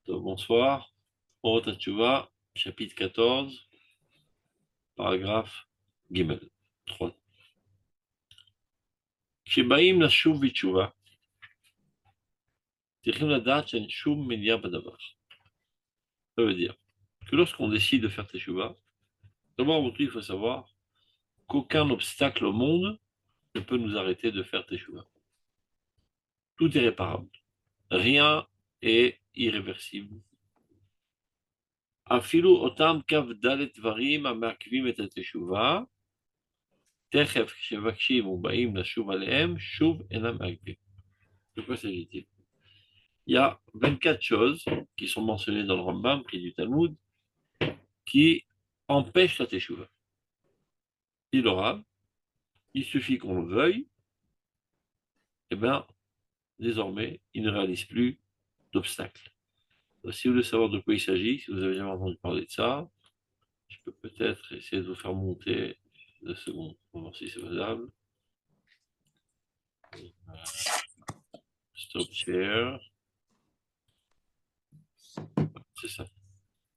Bonsoir. Orot Teshuvah, chapitre 14, paragraphe Gimel. 3. כשבאים לשוב בתשובה, צריכים לדעת שאין שום מניעה בדבר. Ça veut dire que lorsqu'on décide de faire Teshuvah, d'abord avant tout, il faut savoir qu'aucun obstacle au monde ne peut nous arrêter de faire Teshuvah. Tout est réparable. Rien est irréversible. אפילו אותם כ"ד דברים המעכבים את התשובה, תכף כשמבקשים ובאים לשוב עליהם, שוב אינם מעכבים. De quoi s'agit-il? Il y a 24 choses qui sont mentionnées dans le Rambam, pris du Talmud, qui empêchent la Teshuvah. Il aura, il suffit qu'on le veuille, et bien, désormais, il ne réalise plus d'obstacles. Si vous voulez savoir de quoi il s'agit, si vous avez jamais entendu parler de ça, je peux peut-être essayer de vous faire monter 2 secondes pour voir si c'est faisable. Stop share. C'est ça.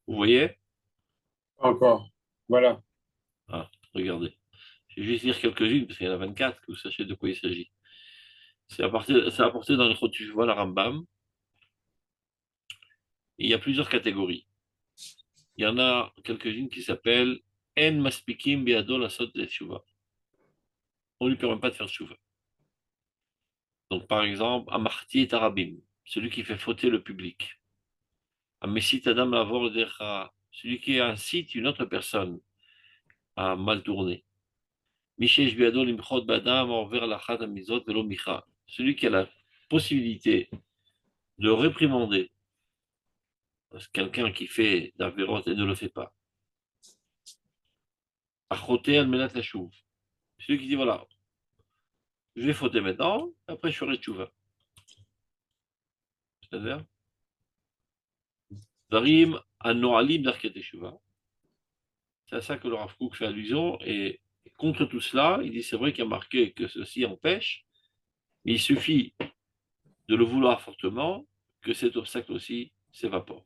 Vous voyez? Encore. Voilà. Ah, regardez. Je vais juste lire quelques-unes, parce qu'il y en a 24, que vous sachiez de quoi il s'agit. C'est apporté dans les Choteshuvah, la Rambam. Il y a plusieurs catégories. Il y en a quelques-unes qui s'appellent En Maspikim Beado Lasot Teshuvah. On ne lui permet pas de faire Teshuvah. Donc, par exemple, Amarti et Tarabim, celui qui fait fauter le public. Amesit Adam Lavor Decha, celui qui incite une autre personne à mal tourner. Mishesh Beado Limchot Badam envers Lachat Amizot Velo Micha, celui qui a la possibilité de réprimander quelqu'un qui fait d'Averot et ne le fait pas. Achoté Almenat Lashuv, celui qui dit voilà, je vais fauter maintenant, après je ferai tchouva. C'est-à-dire, Darim Anoalim Darket Teshuvah. C'est à ça que le Rav Kook fait allusion. Et contre tout cela, il dit c'est vrai qu'il y a marqué que ceci empêche, mais il suffit de le vouloir fortement que cet obstacle aussi s'évapore.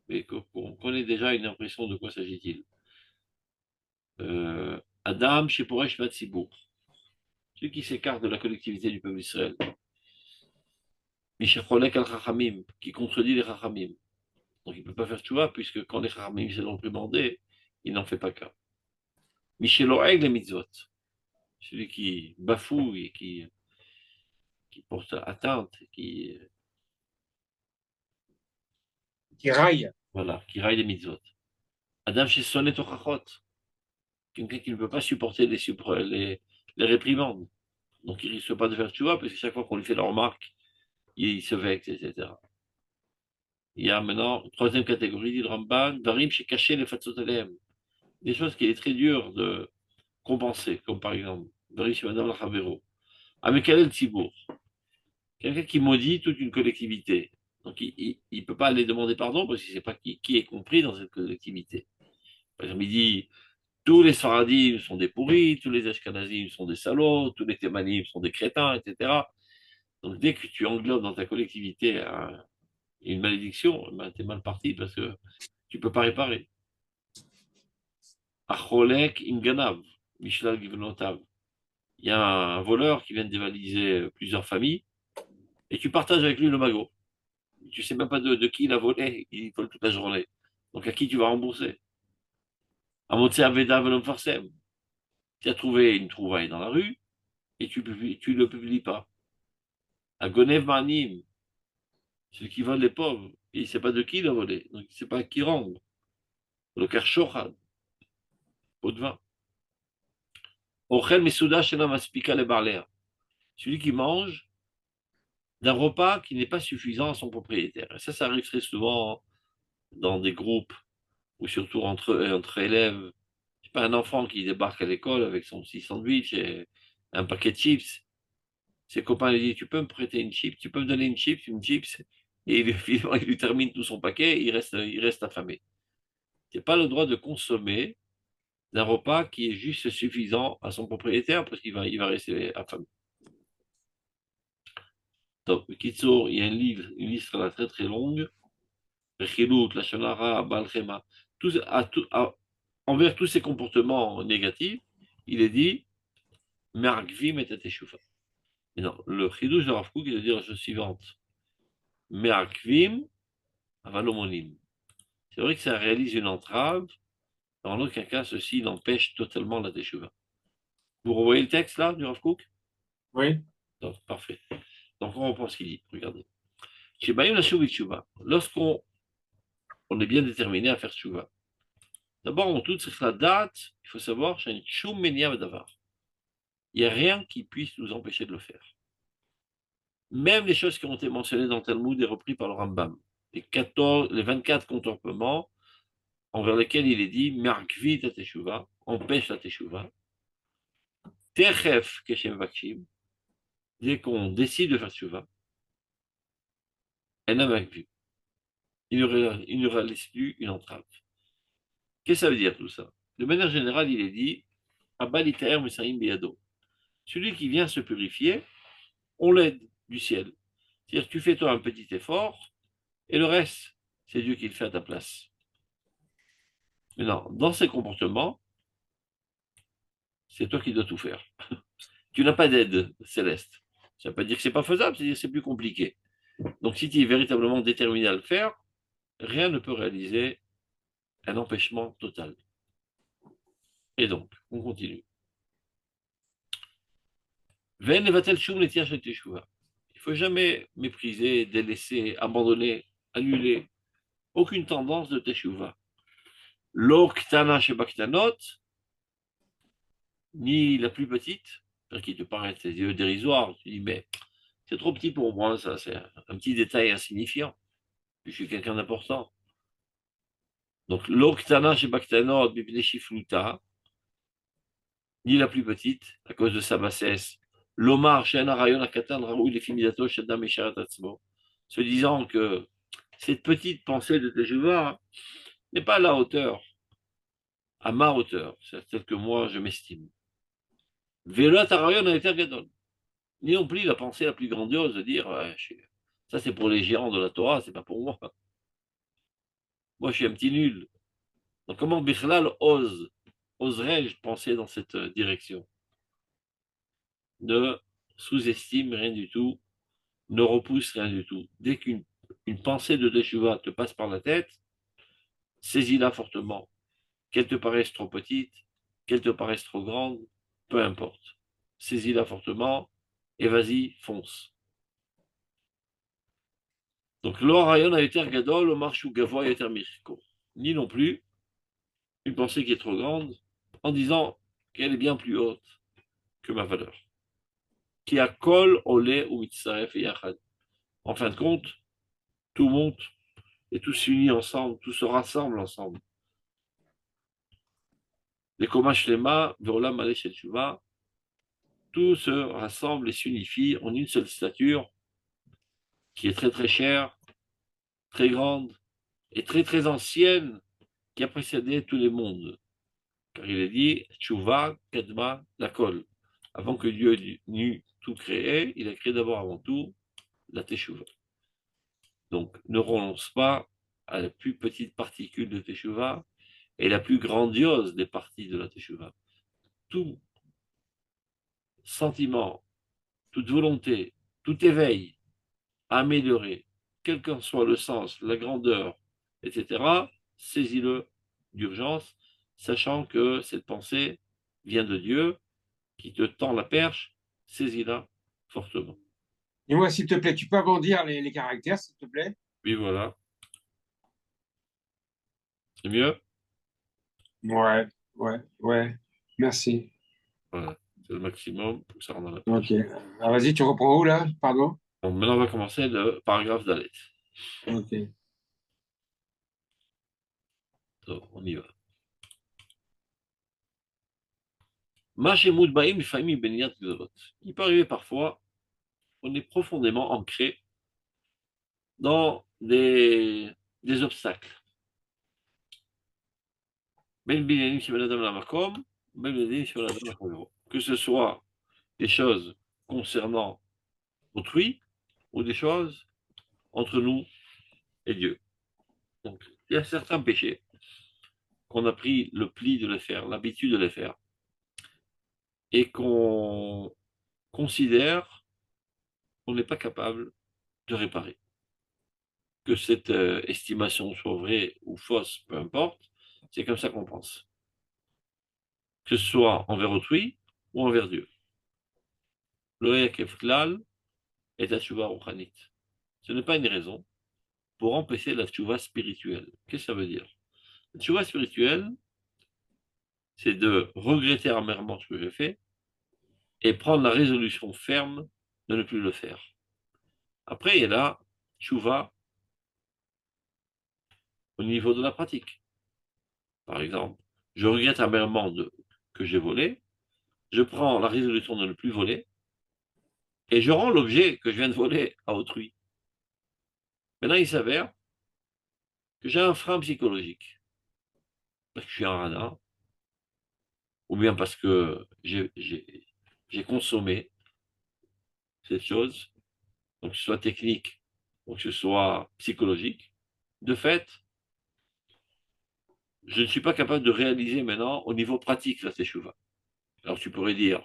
Mais qu'on connaît déjà une impression de quoi s'agit-il. Adam Sheporesh Matsibour, celui qui s'écarte de la collectivité du peuple d'Israël. Mishacholek al Chachamim, qui contredit les Chachamim. Donc il ne peut pas faire tchouva, puisque quand les Chachamim se l'ont demandé, il n'en fait pas cas. Micheloeg les mitzvot, celui qui bafouille et qui porte atteinte, Qui raille. voilà, qui raille les mitzvot. Adam chez Sonnet Ochachot, quelqu'un qui ne peut pas supporter les réprimandes. Donc il ne risque pas de faire tchouva, parce que chaque fois qu'on lui fait la remarque, il se vexe, etc. Il y a maintenant, troisième catégorie, dit le Ramban, Darim chez caché les fatzot alem. Des choses qu'il est très dur de compenser, comme par exemple, Darim chez Madame Lachavero. Amekalel Tzibour, quelqu'un qui maudit toute une collectivité. Donc il ne peut pas aller demander pardon parce qu'il ne sait pas qui est compris dans cette collectivité. Par exemple, il dit tous les Sfaradim sont des pourris, tous les Ashkenazim sont des salauds, tous les Thémanim sont des crétins, etc. Donc dès que tu englobes dans ta collectivité une malédiction, ben, tu es mal parti parce que tu ne peux pas réparer. Acholek Imganav, Mishlal Givnotav. Il y a un voleur qui vient de dévaliser plusieurs familles et tu partages avec lui le magot. Tu ne sais même pas de qui il a volé, il vole toute la journée. Donc à qui tu vas rembourser? À Motse Aveda Velom Farsem. Tu as trouvé une trouvaille dans la rue et tu ne le publies pas. À Gonev Manim, celui qui vole les pauvres, il ne sait pas de qui il a volé, donc il ne sait pas à qui rendre. Le Kershochad, pot de vin. Ochel Mesouda Shena Maspika le Barler, celui qui mange d'un repas qui n'est pas suffisant à son propriétaire. Et ça arrive très souvent dans des groupes ou surtout entre élèves. C'est pas un enfant qui débarque à l'école avec son petit sandwich et un paquet de chips. Ses copains lui disent, tu peux me prêter une chip, tu peux me donner une chips, et il lui termine tout son paquet, il reste affamé. Tu n'as pas le droit de consommer d'un repas qui est juste suffisant à son propriétaire parce qu'il va rester affamé. Donc, Kitsour, il y a un livre, une liste là, très très longue. Chilut, Lashon Hara, Baal Chema, envers tous ces comportements négatifs, il est dit Mergvim et Teshuva. Et non, le Chidouche de Rav Kook, il est dire la chose suivante Mergvim avalomonim. C'est vrai que ça réalise une entrave, dans aucun cas, ceci n'empêche totalement la Teshuva. Vous revoyez le texte là du Rav Kook? Oui, Donc, parfait. Donc on reprend ce qu'il dit. Regardez. Lorsqu'on est bien déterminé à faire Teshuva, d'abord, en toute la date, il faut savoir, il n'y a rien qui puisse nous empêcher de le faire. Même les choses qui ont été mentionnées dans le Talmud et reprises par le Rambam, les 24 contournements envers lesquels il est dit Merkvit la teshuva, empêche la teshuva, Techef keshem vakshim, dès qu'on décide de faire teshuva, il ne réalise plus une entrave. Qu'est-ce que ça veut dire tout ça? De manière générale, il est dit Abalitaer Musaim Beyado. Celui qui vient se purifier, on l'aide du ciel. C'est-à-dire que tu fais toi un petit effort, et le reste, c'est Dieu qui le fait à ta place. Maintenant, dans ces comportements, c'est toi qui dois tout faire. Tu n'as pas d'aide céleste. Ça ne veut pas dire que ce n'est pas faisable, c'est-à-dire que c'est plus compliqué. Donc si tu es véritablement déterminé à le faire, rien ne peut réaliser un empêchement total. Et donc, on continue. Il ne faut jamais mépriser, délaisser, abandonner, annuler aucune tendance de teshuva. Lo ktana shebaktanot, ni la plus petite, qui te paraît tes yeux dérisoires, tu dis, mais c'est trop petit pour moi, ça, c'est un petit détail insignifiant. Je suis quelqu'un d'important. Donc, l'oktana chez Baktanot, Bibneshifluta, ni la plus petite, à cause de sa bassesse. L'omar chez Anarayon Akatan Raoui, les Fimidato, Shaddam et Sharatatsmo, se disant que cette petite pensée de Teshuvah n'est pas à la hauteur, à ma hauteur, c'est celle que moi je m'estime. Velat Arayon a été gadol. Ni non plus la pensée la plus grandiose de dire ça c'est pour les gérants de la Torah, c'est pas pour moi. Moi je suis un petit nul. Donc comment Bichlal oserais-je penser dans cette direction? Ne sous-estime rien du tout, ne repousse rien du tout. Dès qu'une pensée de Teshuvah te passe par la tête, saisis-la fortement. Qu'elle te paraisse trop petite, qu'elle te paraisse trop grande, peu importe. Saisis-la fortement et vas-y, fonce. Donc, l'Orayon a été gadol, le marchou gavoy a été mirko. Ni non plus une pensée qui est trop grande en disant qu'elle est bien plus haute que ma valeur. Qui a kol, olé ou mitzaref et yachad. En fin de compte, tout monte et tout s'unit ensemble, tout se rassemble ensemble. Les komash lema, veolam aleh shel tshuva, tout se rassemble et s'unifie en une seule stature qui est très très chère, très grande et très très ancienne, qui a précédé tous les mondes. Car il est dit tshuva kadma lakol. Avant que Dieu n'eût tout créé, il a créé d'abord avant tout la teshuva. Donc ne renonce pas à la plus petite particule de teshuva et la plus grandiose des parties de la teshuva. Tout sentiment, toute volonté, tout éveil à améliorer, quel qu'en soit le sens, la grandeur, etc., saisis-le d'urgence, sachant que cette pensée vient de Dieu qui te tend la perche, saisis-la fortement. dis-moi s'il te plaît, tu peux agrandir les caractères, s'il te plaît? Oui, voilà. C'est mieux? Ouais, ouais, ouais. Merci. Voilà. C'est le maximum pour que ça rentre dans la Ok. page. Alors vas-y, tu reprends où là? Pardon? Donc maintenant, on va commencer le paragraphe d'Alet. Ok. Donc, on y va. Il peut arriver parfois, on est profondément ancré dans des obstacles. Que ce soit des choses concernant autrui ou des choses entre nous et Dieu. Donc, il y a certains péchés qu'on a pris le pli de les faire, l'habitude de les faire, et qu'on considère qu'on n'est pas capable de réparer. Que cette estimation soit vraie ou fausse, peu importe, c'est comme ça qu'on pense. Que ce soit envers autrui ou envers Dieu. Le klal est la tchouva rouhanit. Ce n'est pas une raison pour empêcher la tchouva spirituelle. Qu'est-ce que ça veut dire? La tchouva spirituelle, c'est de regretter amèrement ce que j'ai fait et prendre la résolution ferme de ne plus le faire. Après, il y a la tchouva au niveau de la pratique. Par exemple, je regrette amèrement que j'ai volé, je prends la résolution de ne plus voler et je rends l'objet que je viens de voler à autrui. Maintenant, il s'avère que j'ai un frein psychologique, parce que je suis un radin, ou bien parce que j'ai consommé cette chose, donc que ce soit technique ou que ce soit psychologique. De fait, je ne suis pas capable de réaliser maintenant au niveau pratique la teshuva. Alors tu pourrais dire,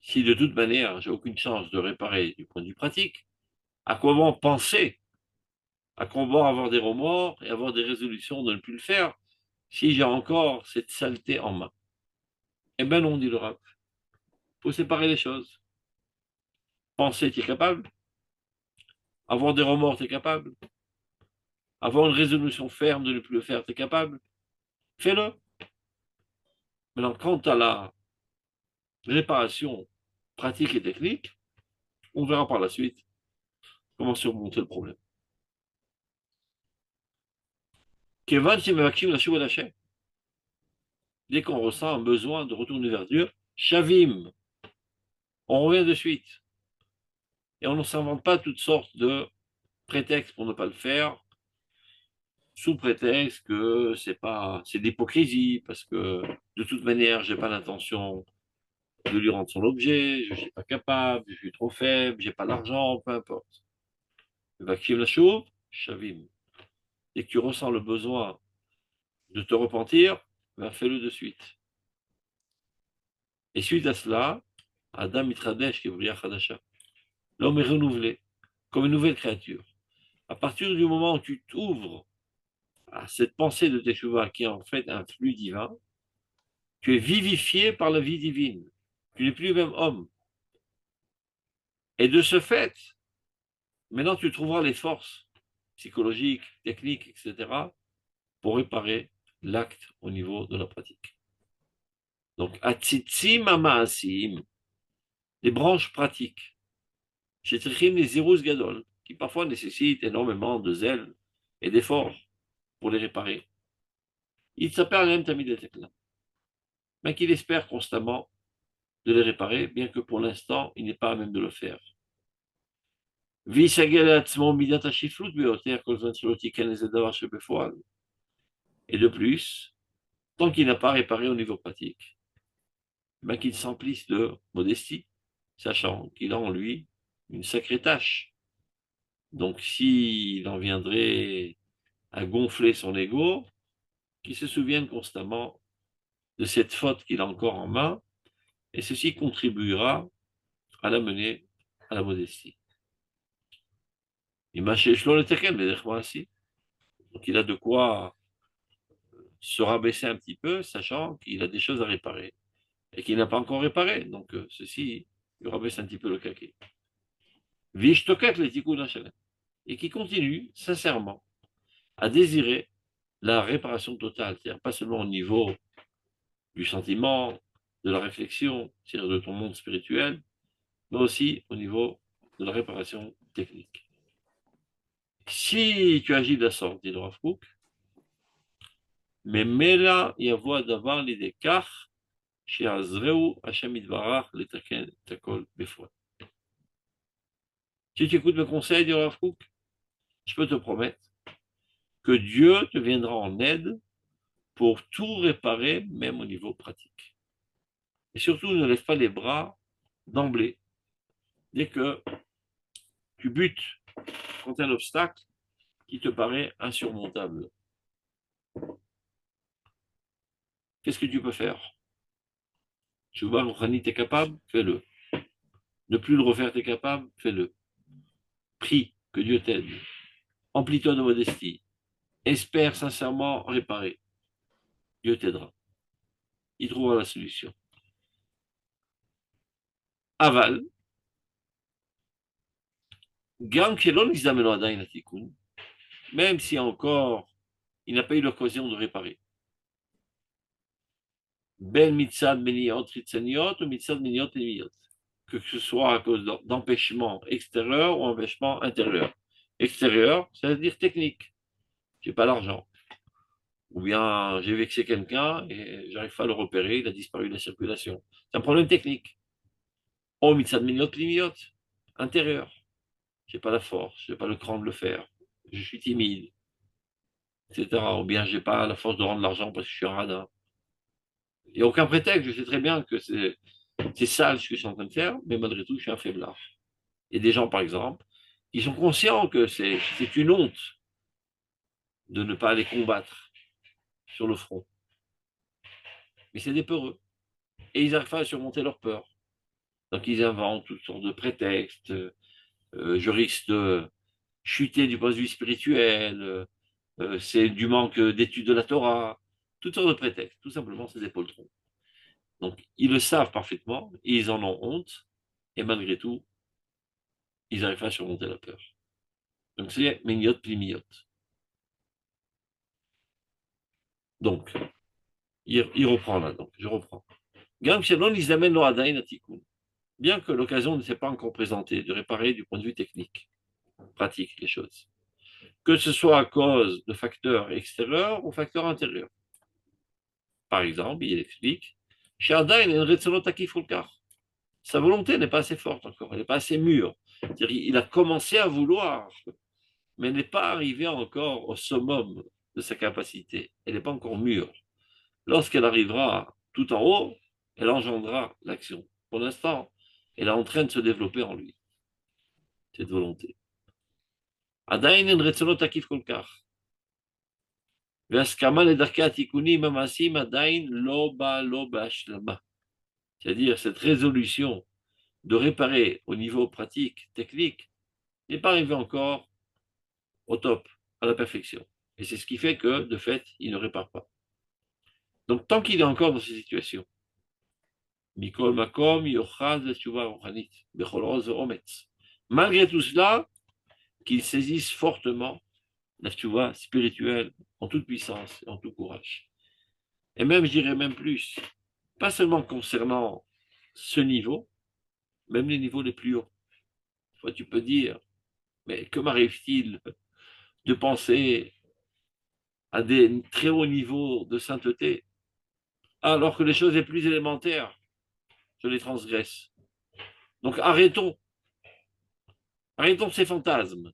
si de toute manière j'ai aucune chance de réparer du point de vue pratique, à quoi bon penser, à quoi bon avoir des remords et avoir des résolutions de ne plus le faire si j'ai encore cette saleté en main? Eh ben non, dit le Rav. Il faut séparer les choses. Penser, tu es capable. Avoir des remords, tu es capable. Avoir une résolution ferme de ne plus le faire, tu es capable. Fais-le. Maintenant, quant à la réparation pratique et technique, on verra par la suite comment surmonter le problème. Kevan, dès qu'on ressent un besoin de retourner vers Dieu, Shavim, on revient de suite. Et on ne s'invente pas toutes sortes de prétextes pour ne pas le faire, sous prétexte que c'est d'hypocrisie, parce que de toute manière, j'ai pas l'intention de lui rendre son objet, je suis pas capable, je suis trop faible, j'ai pas l'argent, peu importe. Vakim la chauve, Shavim. Dès que tu ressens le besoin de te repentir, ben fais-le de suite. Et suite à cela, Adam Mitradesh Kevriya Chadasha. L'homme est renouvelé comme une nouvelle créature. À partir du moment où tu t'ouvres à cette pensée de Teshuvah qui est en fait un flux divin, tu es vivifié par la vie divine. Tu n'es plus le même homme. Et de ce fait, maintenant tu trouveras les forces psychologiques, techniques, etc., pour réparer l'acte au niveau de la pratique. Donc, Atzitzim Amaasim, les branches pratiques. Shetrichim les Zirus Gadol, qui parfois nécessitent énormément de zèle et d'efforts pour les réparer. Il s'appelle même Tamid mais qu'il espère constamment de les réparer, bien que pour l'instant, il n'est pas à même de le faire. Et de plus, tant qu'il n'a pas réparé au niveau pratique, ben qu'il s'emplisse de modestie, sachant qu'il a en lui une sacrée tâche. Donc, s'il en viendrait à gonfler son ego, qu'il se souvienne constamment de cette faute qu'il a encore en main, et ceci contribuera à l'amener à la modestie. Donc, il a de quoi se rabaisser un petit peu, sachant qu'il a des choses à réparer et qu'il n'a pas encore réparé. Donc, ceci lui rabaisse un petit peu le caquet. Et qui continue sincèrement à désirer la réparation totale, c'est-à-dire pas seulement au niveau du sentiment, de la réflexion, c'est-à-dire de ton monde spirituel, mais aussi au niveau de la réparation technique. Si tu agis de la sorte, dit le Rav Kook, mais mela yavoa davar l'idée car she'azreu Hashem itbarach letaken takol befouat. Si tu écoutes mes conseils, dit le Rav Kook, je peux te promettre que Dieu te viendra en aide pour tout réparer, même au niveau pratique. Et surtout, ne lève pas les bras d'emblée. Dès que tu butes contre un obstacle qui te paraît insurmontable. qu'est-ce que tu peux faire? Tchouva Rouhani, t'es capable? Fais-le. Ne plus le refaire, t'es capable? Fais-le. Prie, que Dieu t'aide. Emplis-toi de modestie. Espère sincèrement réparer. Dieu t'aidera. Il trouvera la solution. Aval, גם כשלא נזדמן לו עדיין התיקון, même si encore il n'a pas eu l'occasion de réparer. Ben mitzad meniot ritzaniot ou mitzad meniot emiot. Que ce soit à cause d'empêchements extérieurs ou empêchements intérieurs. Extérieur, c'est-à-dire technique. J'ai pas l'argent. Ou bien j'ai vexé quelqu'un et j'arrive pas à le repérer, il a disparu de la circulation. C'est un problème technique. Oh, mitzad meniot limiot. Intérieur. J'ai pas la force, j'ai pas le cran de le faire. Je suis timide, etc. Ou bien j'ai pas la force de rendre l'argent parce que je suis un radin. Il n'y a aucun prétexte, je sais très bien que c'est sale ce que je suis en train de faire, mais malgré tout, je suis un faiblard. Il y a des gens, par exemple, qui sont conscients que c'est une honte de ne pas aller combattre sur le front. Mais c'est des peureux. Et ils n'arrivent pas à surmonter leur peur. Donc ils inventent toutes sortes de prétextes. Je risque de chuter du point de vue spirituel. C'est du manque d'études de la Torah. Toutes sortes de prétextes. Tout simplement, c'est des poltrons. Donc ils le savent parfaitement, et ils en ont honte. Et malgré tout, ils n'arrivent pas à surmonter la peur. Donc c'est Méniot Plimiot. Donc, il reprend là, donc je reprends. Bien que l'occasion ne s'est pas encore présentée de réparer du point de vue technique, pratique les choses. Que ce soit à cause de facteurs extérieurs ou facteurs intérieurs. Par exemple, il explique, sa volonté n'est pas assez forte encore, elle n'est pas assez mûre. C'est-à-dire, il a commencé à vouloir, mais n'est pas arrivé encore au summum de sa capacité. Elle n'est pas encore mûre. Lorsqu'elle arrivera tout en haut, elle engendrera l'action. Pour l'instant, elle est en train de se développer en lui, cette volonté. עדיין אין רצונו תקיף כל כך, והסכמה לדרכי התיקונים המעשיים עדיין לא באה לו בהשלמה. C'est-à-dire, cette résolution de réparer au niveau pratique, technique, n'est pas arrivée encore au top, à la perfection. Et c'est ce qui fait que, de fait, il ne répare pas. Donc, tant qu'il est encore dans cette situation, Mikol Makom, Yochaz, Teshuva Rochanit, Bechol Oz Ometz. Malgré tout cela, qu'il saisisse fortement la Teshuva spirituelle en toute puissance et en tout courage. Et même, je dirais même plus, pas seulement concernant ce niveau, même les niveaux les plus hauts. Toi, tu peux dire, mais que m'arrive-t-il de penser à des très hauts niveaux de sainteté, alors que les choses les plus élémentaires, je les transgresse. Donc arrêtons ces fantasmes.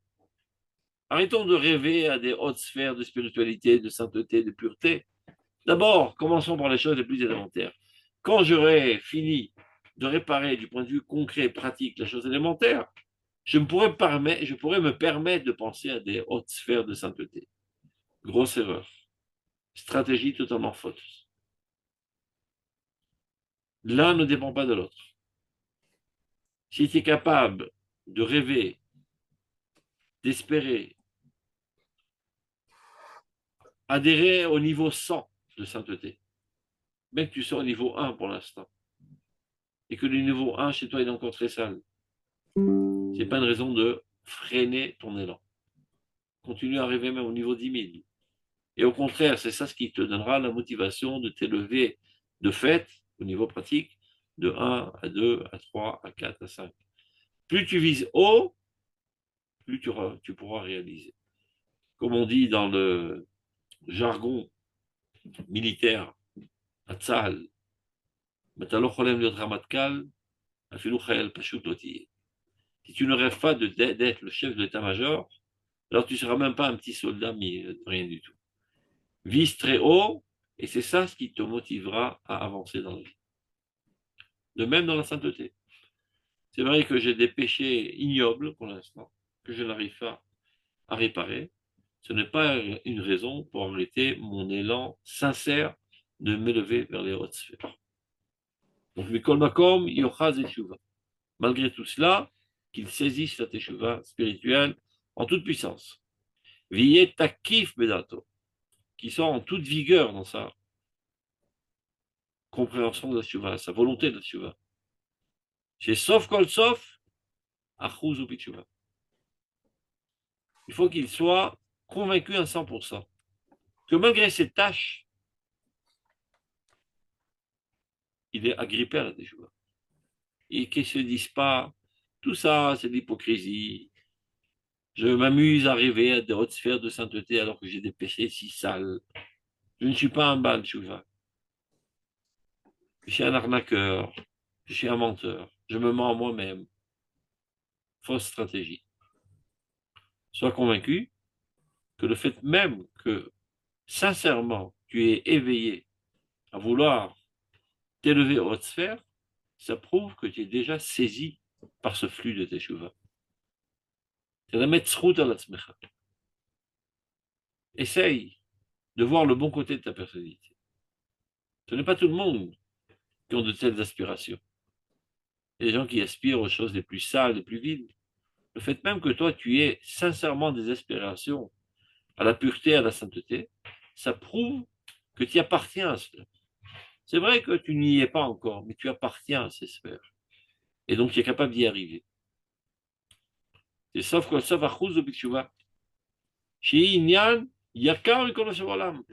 Arrêtons de rêver à des hautes sphères de spiritualité, de sainteté, de pureté. D'abord, commençons par les choses les plus élémentaires. Quand j'aurai fini de réparer du point de vue concret, pratique, les choses élémentaires, je pourrais me permettre de penser à des hautes sphères de sainteté. Grosse erreur. Stratégie totalement fausse. L'un ne dépend pas de l'autre. Si tu es capable de rêver, d'espérer, adhérer au niveau 100 de sainteté, même que tu sois au niveau 1 pour l'instant, et que le niveau 1 chez toi est encore très sale, ce n'est pas une raison de freiner ton élan. Continue à rêver même au niveau 10 000. Et au contraire, c'est ça ce qui te donnera la motivation de t'élever de fait, au niveau pratique, de 1 à 2, à 3, à 4, à 5. Plus tu vises haut, plus tu pourras réaliser. Comme on dit dans le jargon militaire, à Tzahal, si tu ne rêves pas d'être le chef de l'état-major, alors tu ne seras même pas un petit soldat, mais rien du tout. Vise très haut, et c'est ça ce qui te motivera à avancer dans la vie. De même dans la sainteté. C'est vrai que j'ai des péchés ignobles pour l'instant, que je n'arrive pas à réparer. Ce n'est pas une raison pour arrêter mon élan sincère de m'élever vers les hautes sphères. Donc, Mikol Makom, Yochaz et Teshuva. Malgré tout cela, qu'il saisisse la Teshuva spirituelle en toute puissance. Viyet Takif Bedato, qui soit en toute vigueur dans sa compréhension de la Teshuva, sa volonté de la Teshuva. Chez Sof Kol Sof, Achuz ou Teshuva. Il faut qu'il soit convaincu à 100% que malgré ses tâches, il est agrippé à la Teshuva. Et qu'ils ne se disent pas, tout ça, c'est de l'hypocrisie. Je m'amuse à rêver à des hautes sphères de sainteté alors que j'ai des péchés si sales. Je ne suis pas un Baal Teshuva. Je suis un arnaqueur. Je suis un menteur. Je me mens à moi-même. Fausse stratégie. Sois convaincu que le fait même que, sincèrement, tu es éveillé à vouloir t'élever aux hautes sphères, ça prouve que tu es déjà saisi par ce flux de Teshuva. C'est la mettre route à la tzmecha. Essaye de voir le bon côté de ta personnalité. Ce n'est pas tout le monde qui ont de telles aspirations. Il y a des gens qui aspirent aux choses les plus sales, les plus viles. Le fait même que toi, tu aies sincèrement des aspirations à la pureté, à la sainteté, ça prouve que tu appartiens à cela. C'est vrai que tu n'y es pas encore, mais tu appartiens à ces sphères. Et donc, tu es capable d'y arriver. Et sauf que ça va chouzo bitshuva. Chez Inyan, yakar et kolashovalam.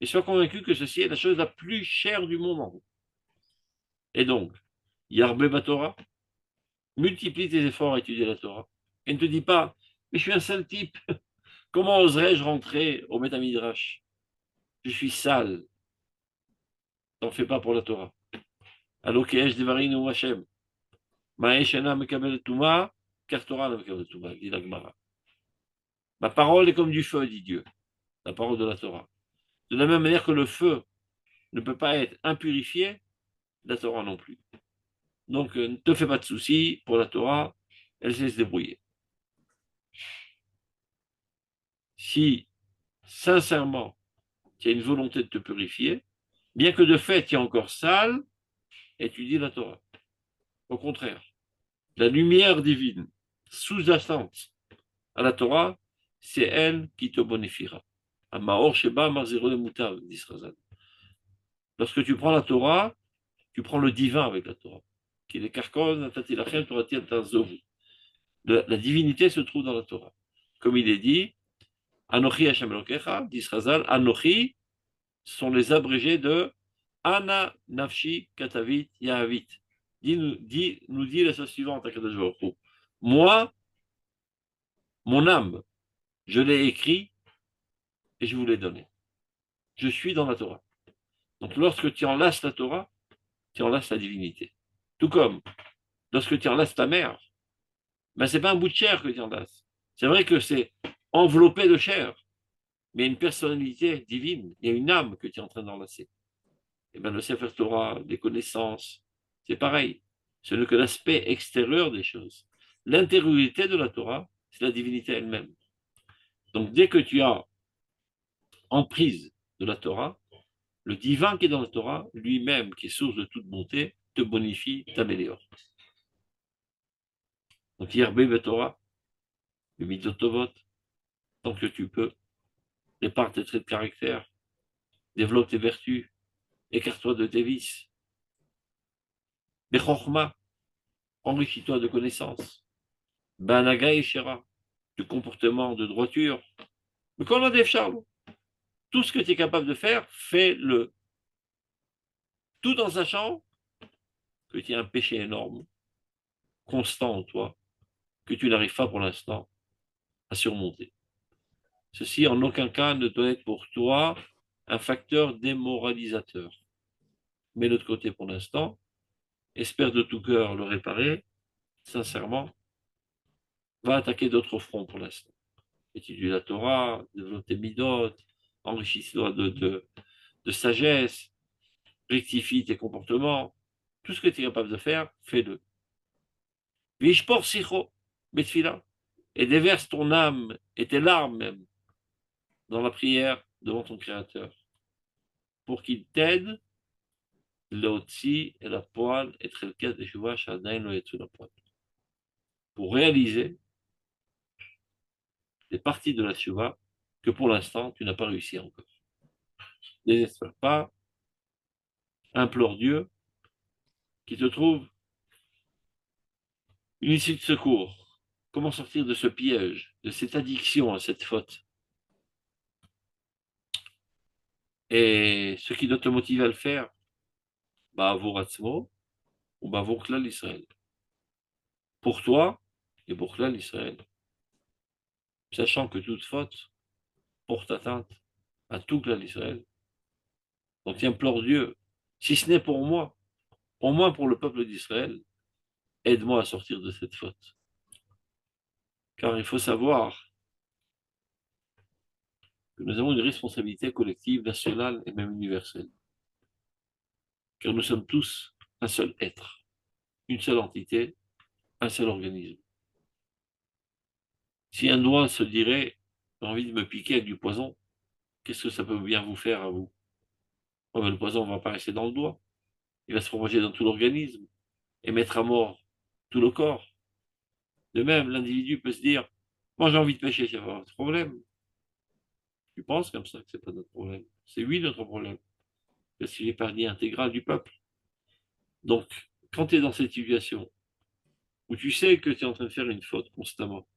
Et sois convaincu que ceci est la chose la plus chère du monde. Et donc, Yarbe Batora, multiplie tes efforts à étudier la Torah. Et ne te dis pas, mais je suis un sale type. Comment oserais-je rentrer au Beth Midrash? Je suis sale. T'en fais pas pour la Torah. Alokesh devarin ou Hashem. Maeshana mekabel tuma, car Torah ne mekabel tuma, dit la Gemara. Ma parole est comme du feu, dit Dieu. La parole de la Torah. De la même manière que le feu ne peut pas être impurifié, la Torah non plus. Donc, ne te fais pas de soucis pour la Torah, elle sait se débrouiller. Si, sincèrement, tu as une volonté de te purifier, bien que de fait tu es encore sale, étudie la Torah. Au contraire, la lumière divine sous-jacente à la Torah, c'est elle qui te bonifiera. Amaor Sheba Marzero de Moutav, dit Srazan. Lorsque tu prends la Torah, tu prends le divin avec la Torah. La divinité se trouve dans la Torah. Comme il est dit, Anochi Hashem Elokecha, dit Srazal, Anochi sont les abrégés de Ana Nafshi Katavit Yahavit. Nous dit la chose suivante à Kadosh Baruch Hu. Moi, mon âme, je l'ai écrit et je vous l'ai donné. Je suis dans la Torah. Donc lorsque tu enlaces la Torah, tu enlaces la divinité. Tout comme lorsque tu enlaces ta mère, ben c'est pas un bout de chair que tu enlaces. C'est vrai que c'est enveloppé de chair, mais il y a une personnalité divine, il y a une âme que tu es en train d'enlacer. Et bien le Sefer Torah, des connaissances, c'est pareil. Ce n'est que l'aspect extérieur des choses. L'intériorité de la Torah, c'est la divinité elle-même. Donc dès que tu as emprise de la Torah, le divin qui est dans la Torah, lui-même, qui est source de toute bonté, te bonifie, t'améliore. Donc Yerbe Torah, le Midotovot, tant que tu peux, répare tes traits de caractère, développe tes vertus, écarte-toi de tes vices. Bechorma, enrichis-toi de connaissances. Banaga et Shera, de comportement, de droiture. Mais quand on a des charles, tout ce que tu es capable de faire, fais-le. Tout en sachant que tu as un péché énorme, constant en toi, que tu n'arrives pas pour l'instant à surmonter. Ceci, en aucun cas, ne doit être pour toi un facteur démoralisateur. Mais de l'autre côté, pour l'instant, espère de tout cœur le réparer, sincèrement, va attaquer d'autres fronts pour l'instant. Étudie la Torah, développe tes midot, enrichis-toi de sagesse, rectifie tes comportements. Tout ce que tu es capable de faire, fais-le. Vishpor sicho, betfila, et déverse ton âme et tes larmes même dans la prière devant ton Créateur. pour qu'il t'aide להוציא אל הפועל את חלקי התשובה שעדיין לא יצאו לפועל. Pour réaliser des parties de la teshuvah que pour l'instant tu n'as pas réussi encore. Désespère pas, implore Dieu qui te trouve une issue de secours. Comment sortir de ce piège, de cette addiction à cette faute? Et ce qui doit te motiver à le faire, בעבור עצמו ובעבור כלל ישראל. Pour toi et pour כלל ישראל. Sachant que toute faute porte atteinte à tout clan d'Israël. Donc implore Dieu, si ce n'est pour moi, au moins pour le peuple d'Israël, aide-moi à sortir de cette faute. Car il faut savoir que nous avons une responsabilité collective, nationale et même universelle. Car nous sommes tous un seul être, une seule entité, un seul organisme. Si un doigt se dirait, j'ai envie de me piquer avec du poison, qu'est-ce que ça peut bien vous faire à vous? Oh, mais le poison ne va pas rester dans le doigt, il va se propager dans tout l'organisme et mettre à mort tout le corps. De même, l'individu peut se dire, moi j'ai envie de pêcher, c'est pas votre problème. Tu penses comme ça que c'est pas notre problème. C'est lui notre problème. Parce qu'il est partie intégrale du peuple. Donc, quand tu es dans cette situation où tu sais que tu es en train de faire une faute constamment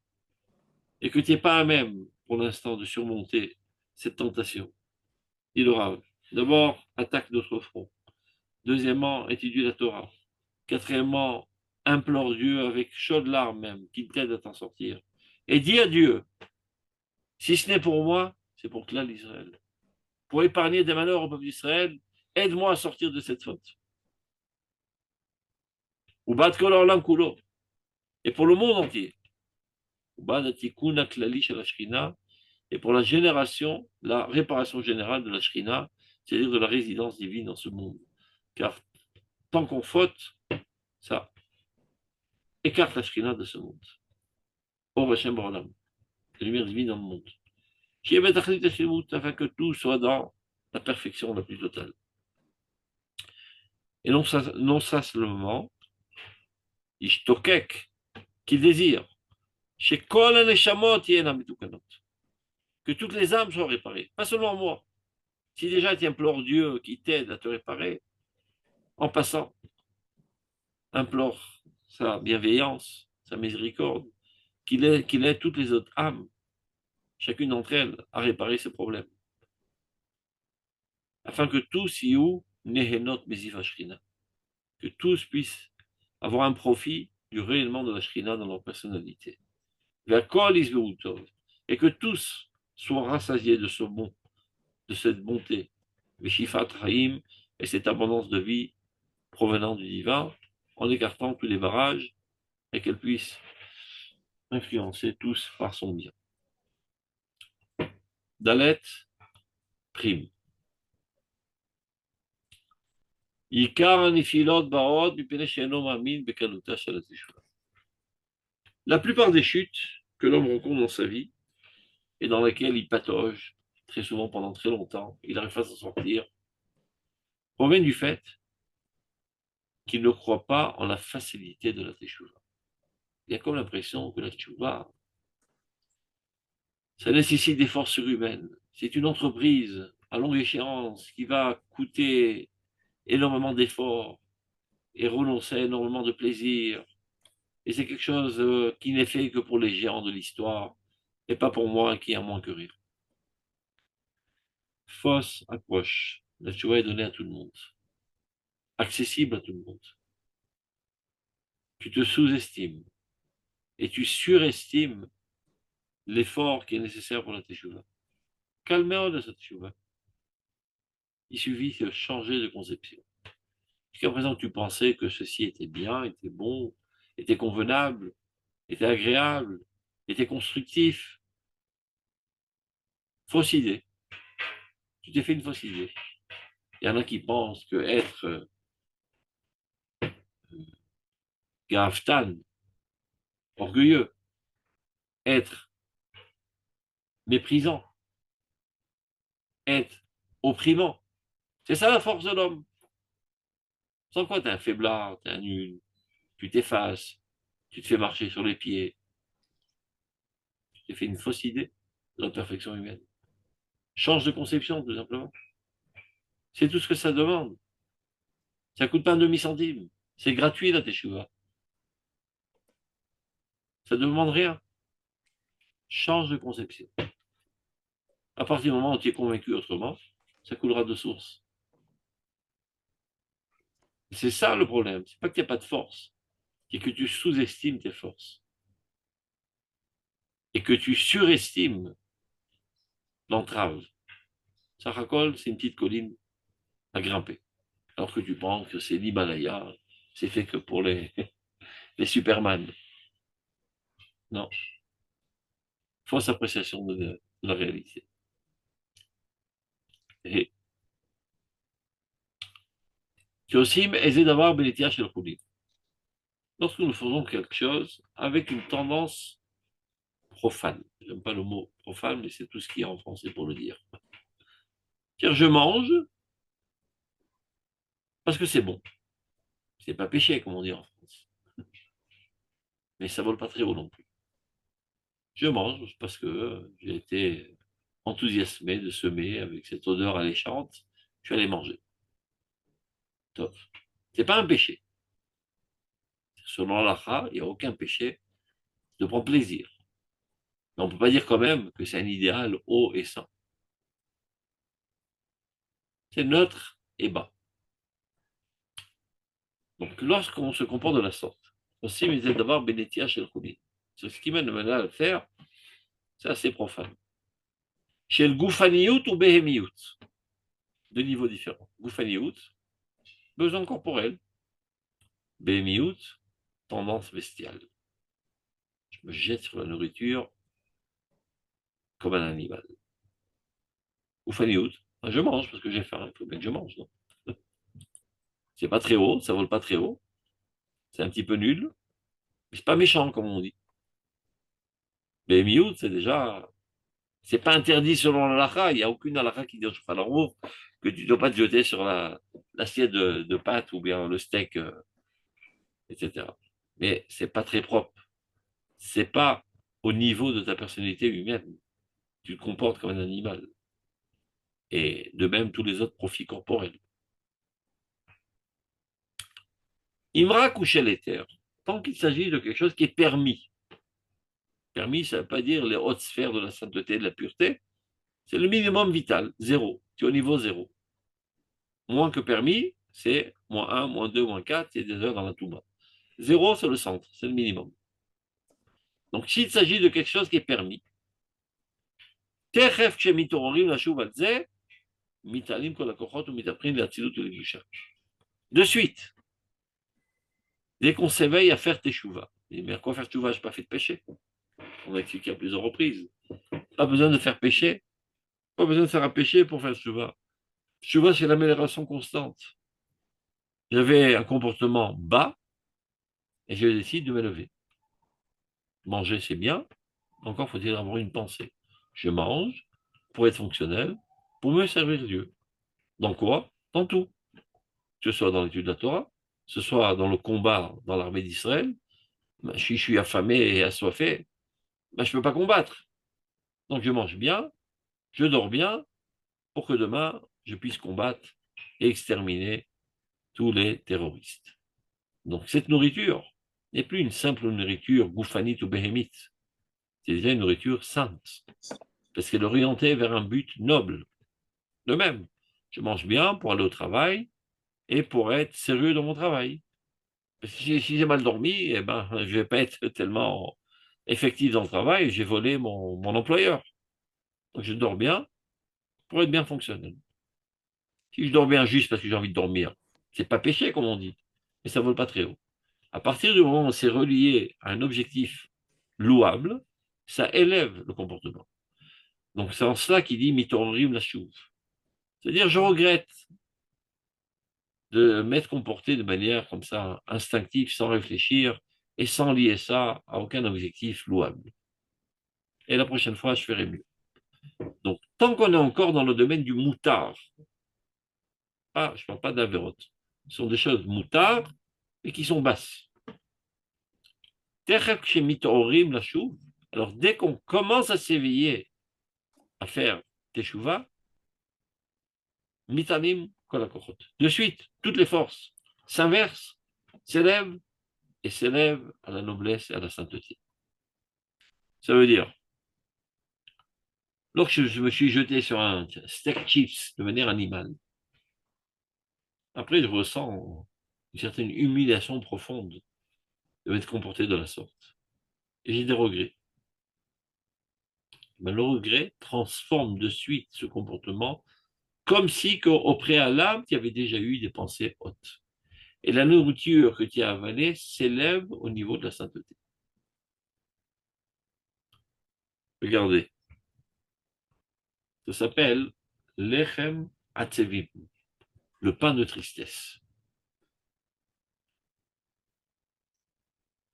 et que tu n'es pas à même, pour l'instant, de surmonter cette tentation, il aura d'abord, attaque notre front. Deuxièmement, étudie la Torah. Quatrièmement, implore Dieu avec chaudes larmes même, qu'il t'aide à t'en sortir. Et dis à Dieu, si ce n'est pour moi, c'est pour Klal Israël. Pour épargner des malheurs au peuple d'Israël, aide-moi à sortir de cette faute. Ou bat kol haolam kulo. Et pour le monde entier. Ou bat atikun haklali shel hashchina. Et pour la génération, la réparation générale de la Shrina, c'est-à-dire de la résidence divine dans ce monde. Car tant qu'on faute, ça écarte la Shrina de ce monde. Or Hashem Ba'olam, la lumière divine dans le monde. Afin que tout soit dans la perfection la plus totale. Et non ça seulement, Ishtokek, qu'il désire, chez Kol Neshamot que toutes les âmes soient réparées, pas seulement moi. Si déjà tu implores Dieu qui t'aide à te réparer, en passant, implore sa bienveillance, sa miséricorde, qu'il aide toutes les autres âmes, chacune d'entre elles, à réparer ses problèmes. Afin que tous y ou nehenot mezif Ashrina, que tous puissent avoir un profit du rayonnement de la Shrina dans leur personnalité. Et que tous soient rassasiés de ce bon, de cette bonté, Veshifat Rahim, et cette abondance de vie provenant du divin, en écartant tous les barrages, et qu'elle puisse influencer tous par son bien. Dalet, prime. La plupart des chutes que l'homme rencontre dans sa vie, et dans lesquelles il patauge, très souvent pendant très longtemps, il n'arrive pas à s'en sortir, proviennent du fait qu'il ne croit pas en la facilité de la teshuva. Il y a comme l'impression que la teshuva, ça nécessite des forces surhumaines. C'est une entreprise à longue échéance qui va coûter énormément d'efforts et renoncer à énormément de plaisir. Et c'est quelque chose qui n'est fait que pour les géants de l'histoire et pas pour moi qui a moins que rire. Fausse approche. La teshuva est donnée à tout le monde, accessible à tout le monde. Tu te sous-estimes et tu surestimes l'effort qui est nécessaire pour la teshuva. Calmez-vous de cette teshuva. Il suffit de changer de conception. Jusqu'à présent, tu pensais que ceci était bien, était bon, était convenable, était agréable, était constructif. Fausse idée. Tu t'es fait une fausse idée. Il y en a qui pensent que être gaftan, orgueilleux, être méprisant, être opprimant, C'est ça la force de l'homme. Sans quoi, t'es un faiblard, t'es un nul, tu t'effaces, tu te fais marcher sur les pieds, tu t'es fait une fausse idée de la perfection humaine. Change de conception, tout simplement. C'est tout ce que ça demande. Ça coûte pas un demi-centime. C'est gratuit, la teshuva. Ça ne demande rien. Change de conception. À partir du moment où tu es convaincu autrement, ça coulera de source. C'est ça le problème. C'est pas qu'il n'y a pas de force. C'est que tu sous-estimes tes forces. Et que tu surestimes l'entrave. Sarakol, c'est une petite colline à grimper. Alors que tu penses que c'est l'Himalaya, c'est fait que pour les, les Superman. Non. Fausse appréciation de la réalité. Et c'est aussi aisé d'avoir Benetia chez le Khoudim. Lorsque nous faisons quelque chose avec une tendance profane, j'aime pas le mot profane, mais c'est tout ce qu'il y a en français pour le dire. C'est-à-dire, je mange parce que c'est bon. C'est pas péché, comme on dit en France. Mais ça vole pas très haut non plus. Je mange parce que j'ai été enthousiasmé de semer avec cette odeur alléchante. Je suis allé manger. Top. C'est pas un péché. Selon l'Allah, il n'y a aucun péché de prendre plaisir. Mais on ne peut pas dire quand même que c'est un idéal haut et sain. C'est neutre et bas. Donc lorsqu'on se comporte de la sorte, aussi mais d'abord Benetia chez le Khoumi. C'est ce qui mène à le faire, c'est assez profane. Chez le Goufaniout ou Behemiout, deux niveaux différents. Goufaniout, besoin corporel. Behemiout, tendance bestiale. Je me jette sur la nourriture comme un animal. Goufaniout, je mange parce que j'ai faim, il faut bien que je mange. Non, c'est pas très haut, ça vole pas très haut, c'est un petit peu nul, mais c'est pas méchant comme on dit. Behemiout, c'est déjà c'est pas interdit selon l'halakha. Il n'y a aucune halakha qui dit au Shulchan Aruch que tu ne dois pas te jeter sur l'assiette de pâtes ou bien le steak, etc. Mais c'est pas très propre. C'est pas au niveau de ta personnalité humaine. Tu te comportes comme un animal. Et de même tous les autres profits corporels. Imra coucher les terres. Tant qu'il s'agit de quelque chose qui est permis. Permis, ça ne veut pas dire les hautes sphères de la sainteté, de la pureté. C'est le minimum vital, zéro. Tu es au niveau zéro. Moins que permis, c'est moins un, moins 2, moins 4, c'est des heures dans la Touba. Zéro, c'est le centre, c'est le minimum. Donc, s'il s'agit de quelque chose qui est permis, de suite, dès qu'on s'éveille à faire teshuva. Mais à quoi faire teshuva? Je n'ai pas fait de péché. On a expliqué à plusieurs reprises. Pas besoin de faire péché. Pas besoin de faire un péché pour faire teshuva. Teshuva, c'est l'amélioration constante. J'avais un comportement bas et je décide de m'élever. Manger, c'est bien. Encore faut-il avoir une pensée. Je mange pour être fonctionnel, pour me servir Dieu. Dans quoi? Dans tout. Que ce soit dans l'étude de la Torah, que ce soit dans le combat dans l'armée d'Israël. Ben, si je suis affamé et assoiffé, ben, je ne peux pas combattre. Donc je mange bien, je dors bien, pour que demain, je puisse combattre et exterminer tous les terroristes. Donc cette nourriture n'est plus une simple nourriture gouffanite ou béhémite. C'est déjà une nourriture sainte, parce qu'elle est orientée vers un but noble. De même, je mange bien pour aller au travail et pour être sérieux dans mon travail. Parce que si j'ai mal dormi, eh ben, je ne vais pas être tellement effectif dans le travail, j'ai volé mon employeur. Donc je dors bien pour être bien fonctionnel. Si je dors bien juste parce que j'ai envie de dormir, c'est pas péché, comme on dit, mais ça ne vole pas très haut. À partir du moment où c'est relié à un objectif louable, ça élève le comportement. Donc c'est en cela qu'il dit mitorim la chouve. C'est-à-dire, je regrette de m'être comporté de manière comme ça, instinctive, sans réfléchir et sans lier ça à aucun objectif louable. Et la prochaine fois, je ferai mieux. Donc, tant qu'on est encore dans le domaine du moutard, parle pas d'avérotes. Ce sont des choses moutards et qui sont basses. Alors, dès qu'on commence à s'éveiller, à faire teshuva, mitanim kolakochot. De suite, toutes les forces s'inversent, s'élèvent et s'élèvent à la noblesse et à la sainteté. Ça veut dire, lorsque je me suis jeté sur un steak chips de manière animale, après je ressens une certaine humiliation profonde de m'être comporté de la sorte. Et j'ai des regrets. Mais le regret transforme de suite ce comportement comme si au préalable, tu avais déjà eu des pensées hautes. Et la nourriture que tu as avalée s'élève au niveau de la sainteté. Regardez, ça s'appelle lechem atzevim, le pain de tristesse.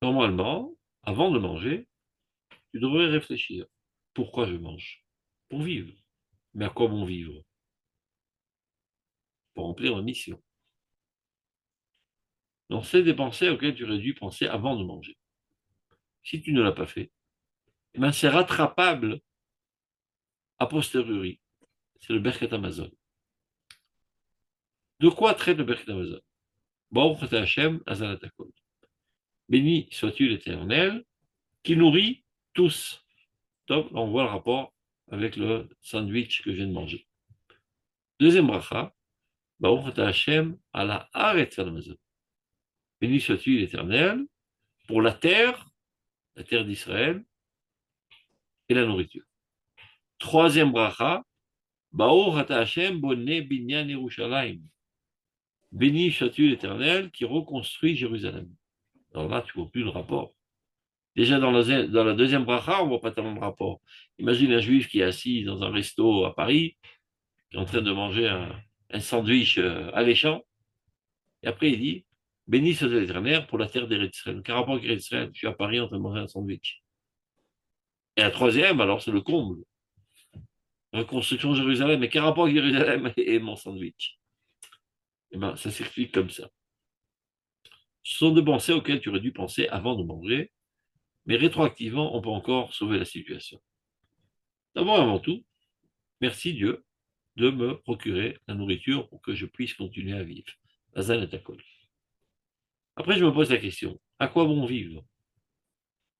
Normalement, avant de manger, tu devrais réfléchir. Pourquoi je mange? Pour vivre. Mais à quoi bon vivre? Pour remplir ma mission. Donc, c'est des pensées auxquelles tu aurais dû penser avant de manger. Si tu ne l'as pas fait, eh bien, c'est rattrapable a posteriori. C'est le Berkat Amazon. De quoi traite le Berkat Amazon? Baruch Ata Hashem Azalatakol. Béni sois-tu l'Éternel qui nourrit tous. Donc, on voit le rapport avec le sandwich que je viens de manger. Deuxième bracha, Baruch Ata Hashem ala Haaretz Amazon. Béni sois-tu l'Éternel pour la terre d'Israël et la nourriture. Troisième bracha, Baruch Ata Hashem bonne binyan Yerushalayim. Béni sois-tu l'Éternel qui reconstruit Jérusalem. Alors là, tu ne vois plus le rapport. Déjà, dans la deuxième bracha, on ne voit pas tellement de rapport. Imagine un juif qui est assis dans un resto à Paris, qui est en train de manger un sandwich alléchant, et après il dit béni soit l'Éternel pour la terre d'Israël. Quel rapport avec Israël? Je suis à Paris en train de manger un sandwich. Et la troisième, alors c'est le comble. Reconstruction de Jérusalem. Mais quel rapport avec Jérusalem et mon sandwich? Eh bien, ça s'explique comme ça. Ce sont des pensées auxquelles tu aurais dû penser avant de manger, mais rétroactivement, on peut encore sauver la situation. D'abord, avant tout, merci Dieu de me procurer la nourriture pour que je puisse continuer à vivre. Azan et Takol. Après, je me pose la question, à quoi bon vivre?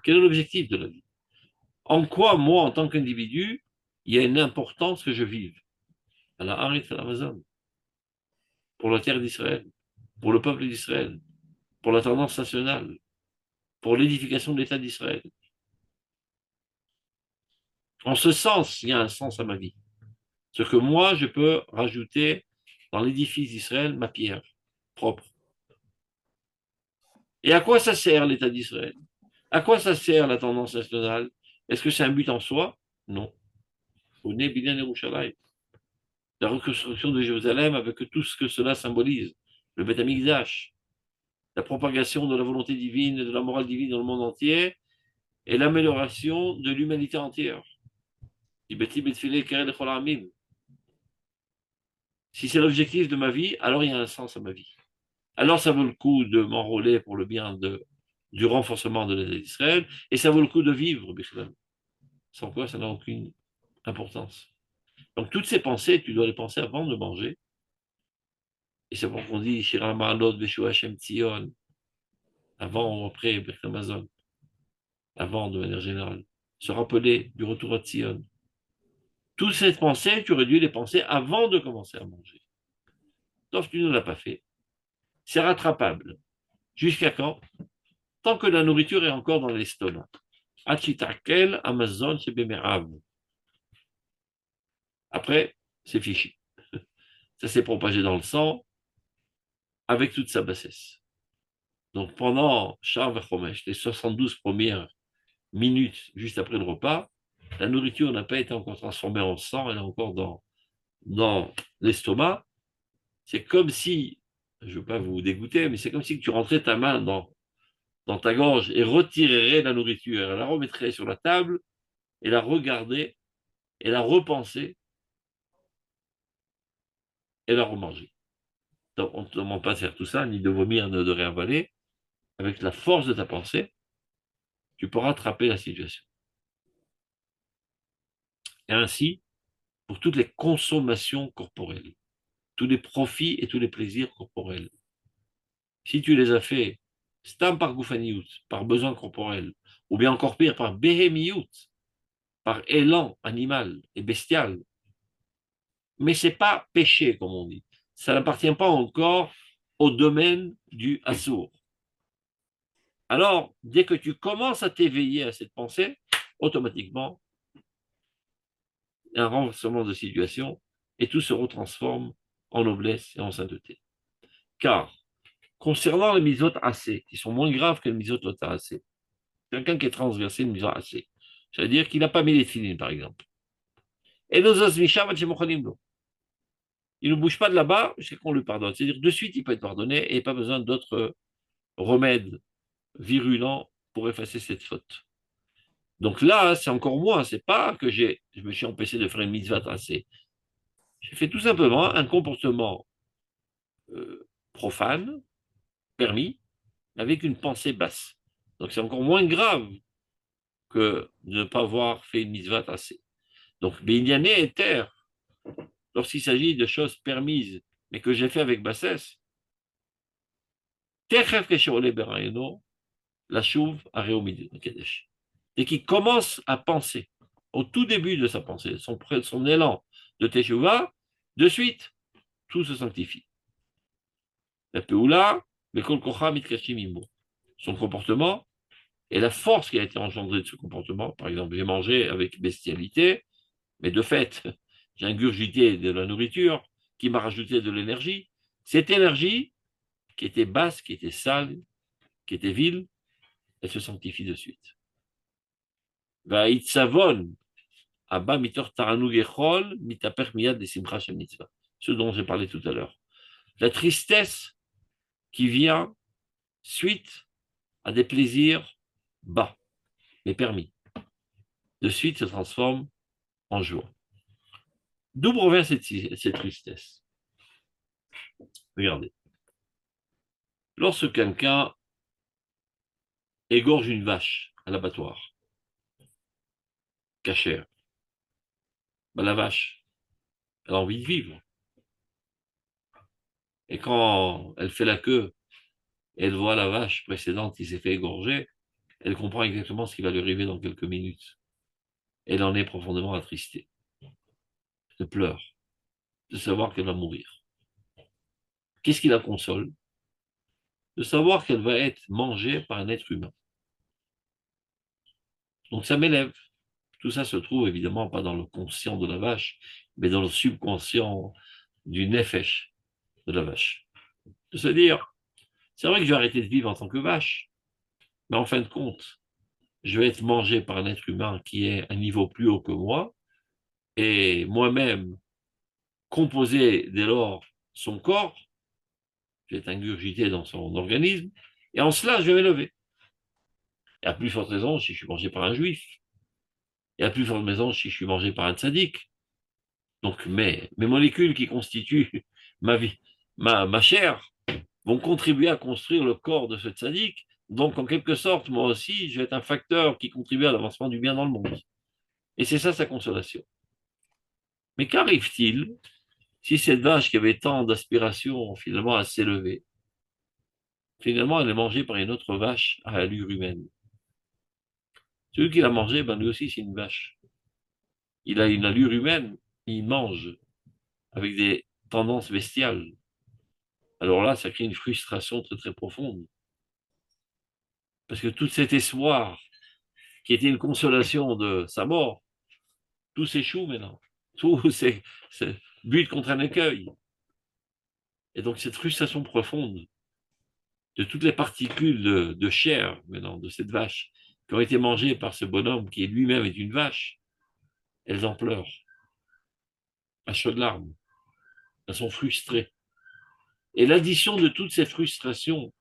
Quel est l'objectif de la vie? En quoi, moi, en tant qu'individu, il y a une importance que je vive? À la Harit à l'Amazon, pour la terre d'Israël, pour le peuple d'Israël, pour la tendance nationale, pour l'édification de l'État d'Israël. En ce sens, il y a un sens à ma vie. Ce que moi, je peux rajouter dans l'édifice d'Israël, ma pierre propre. Et à quoi ça sert l'État d'Israël? À quoi ça sert la tendance nationale? Est-ce que c'est un but en soi? Non. La reconstruction de Jérusalem avec tout ce que cela symbolise. Le Beth Amikdash, la propagation de la volonté divine et de la morale divine dans le monde entier et l'amélioration de l'humanité entière. Si c'est l'objectif de ma vie, alors il y a un sens à ma vie. Alors ça vaut le coup de m'enrôler pour le bien du renforcement de l'État d'Israël, et ça vaut le coup de vivre, Bichlem. Sans quoi ça n'a aucune importance. Donc toutes ces pensées, tu dois les penser avant de manger. Et c'est pour qu'on dit Shira Ma'alot Veshua Hashem Tzion, avant ou après Birkat Hamazon, avant de manière générale. Se rappeler du retour à Tzion. Toutes ces pensées, tu aurais dû les penser avant de commencer à manger. Donc tu ne l'as pas fait. C'est rattrapable. Jusqu'à quand? Tant que la nourriture est encore dans l'estomac. Achitakel Amazon Shebemerav. Après, c'est fichu. Ça s'est propagé dans le sang avec toute sa bassesse. Donc pendant Shar Vechomesh, les 72 premières minutes juste après le repas, la nourriture n'a pas été encore transformée en sang, elle est encore dans l'estomac. C'est comme si, je ne veux pas vous dégoûter, mais c'est comme si tu rentrais ta main dans ta gorge et retirerais la nourriture, elle la remettrait sur la table et la regarder et la repenser et la remanger. Donc, on ne te demande pas de faire tout ça, ni de vomir, ni de rien avaler. Avec la force de ta pensée, tu peux rattraper la situation. Et ainsi, pour toutes les consommations corporelles, tous les profits et tous les plaisirs corporels. Si tu les as faits, stam par goufaniout, par besoin corporel, ou bien encore pire, par béhémiout, par élan animal et bestial, mais ce n'est pas péché, comme on dit. Ça n'appartient pas encore au domaine du assour. Alors, dès que tu commences à t'éveiller à cette pensée, automatiquement, un renversement de situation et tout se retransforme en noblesse et en sainteté. Car, concernant les misotes assez, qui sont moins graves que les misotes assez, quelqu'un qui est transversé une misote assez, c'est-à-dire qu'il n'a pas mis les filines, par exemple. Et nos osmicha, il ne bouge pas de là-bas jusqu'à qu'on lui pardonne. C'est-à-dire, de suite, il peut être pardonné et pas besoin d'autres remèdes virulents pour effacer cette faute. Donc là, c'est encore moins. C'est pas que je me suis empêché de faire une mitzvah assez. J'ai fait tout simplement un comportement profane, permis, avec une pensée basse. Donc c'est encore moins grave que de ne pas avoir fait une mitzvah assez. Donc, Binyané est terre, lorsqu'il s'agit de choses permises, mais que j'ai fait avec bassesse, la chouve à Réomide, et qui commence à penser, au tout début de sa pensée, son élan de Teshuvah, de suite, tout se sanctifie. La Peoula, mais Kol Kocha Mitkashim Imo. Son comportement et la force qui a été engendrée de ce comportement, par exemple, j'ai mangé avec bestialité, mais de fait, j'ai ingurgité de la nourriture qui m'a rajouté de l'énergie. Cette énergie, qui était basse, qui était sale, qui était vile, elle se sanctifie de suite. Vaïtsavon, Abba mitor taranug echol, mitaper miyad de simcha shem mitzvah. Ce dont j'ai parlé tout à l'heure. La tristesse qui vient suite à des plaisirs bas, mais permis, de suite se transforme en joie. D'où provient cette tristesse? Regardez. Lorsque quelqu'un égorge une vache à l'abattoir, cachère, ben la vache, elle a envie de vivre. Et quand elle fait la queue, et elle voit la vache précédente qui s'est fait égorger, elle comprend exactement ce qui va lui arriver dans quelques minutes. Elle en est profondément attristée. Elle pleure de savoir qu'elle va mourir. Qu'est-ce qui la console? De savoir qu'elle va être mangée par un être humain. Donc ça m'élève. Tout ça se trouve évidemment pas dans le conscient de la vache, mais dans le subconscient du nefesh de la vache. De se dire, c'est vrai que je vais arrêter de vivre en tant que vache, mais en fin de compte, je vais être mangé par un être humain qui est à un niveau plus haut que moi, et moi-même, composer dès lors son corps, je vais être ingurgité dans son organisme, et en cela, je vais m'élever. Et à plus forte raison si je suis mangé par un juif, et à plus forte raison si je suis mangé par un tzaddik. Donc mes molécules qui constituent ma vie, ma chair, vont contribuer à construire le corps de ce tzaddik. Donc, en quelque sorte, moi aussi, je vais être un facteur qui contribue à l'avancement du bien dans le monde. Et c'est ça sa consolation. Mais qu'arrive-t-il si cette vache qui avait tant d'aspirations finalement à s'élever, finalement elle est mangée par une autre vache à allure humaine? Celui qui l'a mangée, ben lui aussi c'est une vache. Il a une allure humaine, il mange avec des tendances bestiales. Alors là, ça crée une frustration très très profonde. Parce que tout cet espoir qui était une consolation de sa mort, tout s'échoue maintenant. Tout c'est but contre un écueil. Et donc cette frustration profonde de toutes les particules de chair maintenant de cette vache qui ont été mangées par ce bonhomme qui lui-même est une vache, elles en pleurent à chaudes larmes. Elles sont frustrées. Et l'addition de toutes ces frustrations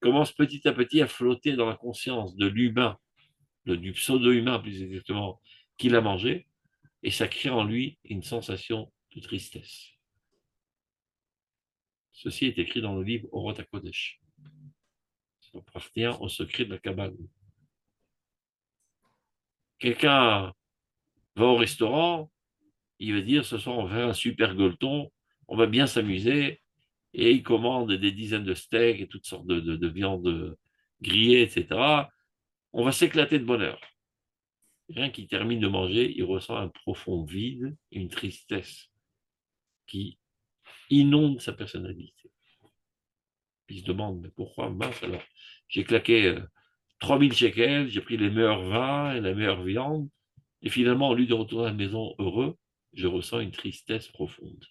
commence petit à petit à flotter dans la conscience de l'humain, du pseudo-humain plus exactement, qui l'a mangé, et ça crée en lui une sensation de tristesse. Ceci est écrit dans le livre Orot HaKodesh. Ça appartient au secret de la Kabbale. Quelqu'un va au restaurant, il va dire ce soir on va faire un super gueuleton, on va bien s'amuser, et il commande des dizaines de steaks et toutes sortes de viandes grillées, etc. On va s'éclater de bonheur. Rien qu'il termine de manger, il ressent un profond vide, une tristesse qui inonde sa personnalité. Il se demande, mais pourquoi mince alors? J'ai claqué 3000 shekels, j'ai pris les meilleurs vins et la meilleure viande, et finalement, au lieu de retourner à la maison heureux, je ressens une tristesse profonde.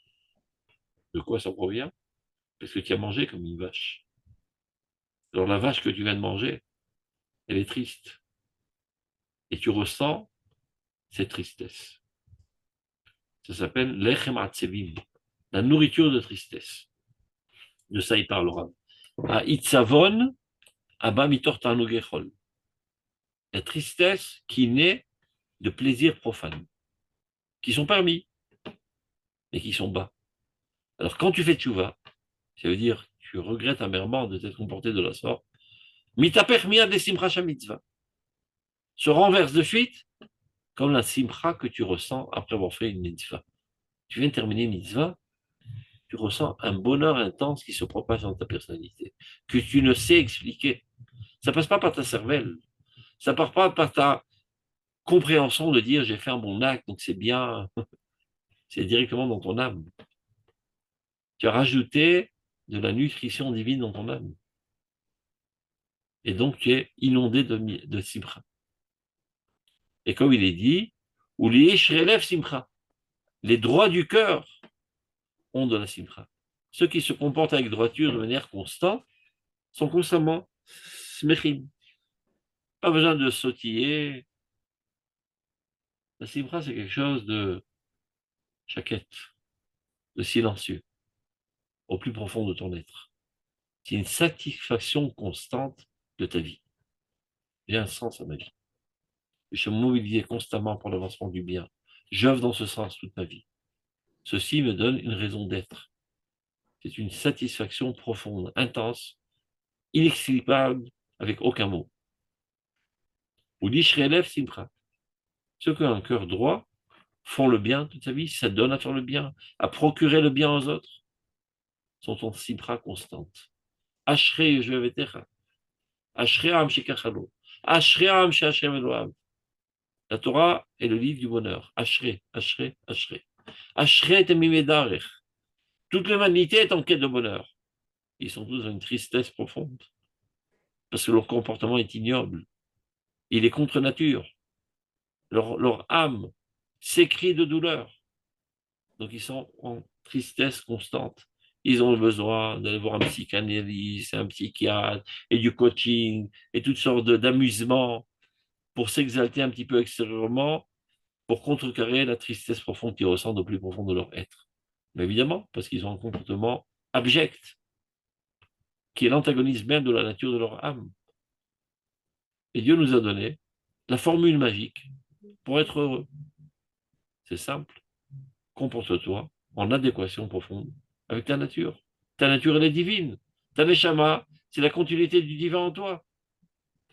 De quoi ça provient? Parce que tu as mangé comme une vache. Alors la vache que tu viens de manger, elle est triste. Et tu ressens cette tristesse. Ça s'appelle lechem atzevim, la nourriture de tristesse. De ça, il parlera. À itzavon, abba mitor tarnugechol. La tristesse qui naît de plaisirs profanes, qui sont permis, mais qui sont bas. Alors quand tu fais tchouva, ça veut dire tu regrettes amèrement de t'être comporté de la sorte, mitapech miyad de simcha mitzvah, se renverse de suite comme la simcha que tu ressens après avoir fait une mitzvah. Tu viens de terminer une mitzvah, tu ressens un bonheur intense qui se propage dans ta personnalité, que tu ne sais expliquer. Ça passe pas par ta cervelle, ça part pas par ta compréhension de dire j'ai fait un bon acte, donc c'est bien, c'est directement dans ton âme. Tu as rajouté de la nutrition divine dans ton âme. Et donc tu es inondé de simcha. Et comme il est dit, ou les relève simcha, les droits du cœur ont de la simcha. Ceux qui se comportent avec droiture de manière constante sont constamment smechim. Pas besoin de sautiller. La simcha, c'est quelque chose de chaquette, de silencieux, au plus profond de ton être. C'est une satisfaction constante de ta vie. J'ai un sens à ma vie. Je suis mobilisé constamment pour l'avancement du bien. J'œuvre dans ce sens toute ma vie. Ceci me donne une raison d'être. C'est une satisfaction profonde, intense, inexplicable, avec aucun mot. Ou l'ishrelef simcha. Ceux qui ont un cœur droit font le bien toute sa vie, s'adonnent à faire le bien, à procurer le bien aux autres, sont en simcha constante. Ashrei Yehuvetecha. Ashrei Am Shekachalo. Ashrei Am She'Hashem Eloav. La Torah est le livre du bonheur. Ashrei, Ashrei, Ashrei. Ashrei Temimedarech. Toute l'humanité est en quête de bonheur. Ils sont tous dans une tristesse profonde. Parce que leur comportement est ignoble. Il est contre nature. Leur âme s'écrie de douleur. Donc ils sont en tristesse constante. Ils ont besoin d'aller voir un psychanalyste, un psychiatre, et du coaching, et toutes sortes d'amusements pour s'exalter un petit peu extérieurement, pour contrecarrer la tristesse profonde qu'ils ressentent au plus profond de leur être. Mais évidemment, parce qu'ils ont un comportement abject, qui est l'antagonisme même de la nature de leur âme. Et Dieu nous a donné la formule magique pour être heureux. C'est simple. Comporte-toi en adéquation profonde avec ta nature. Ta nature, elle est divine. Ta neshama, c'est la continuité du divin en toi.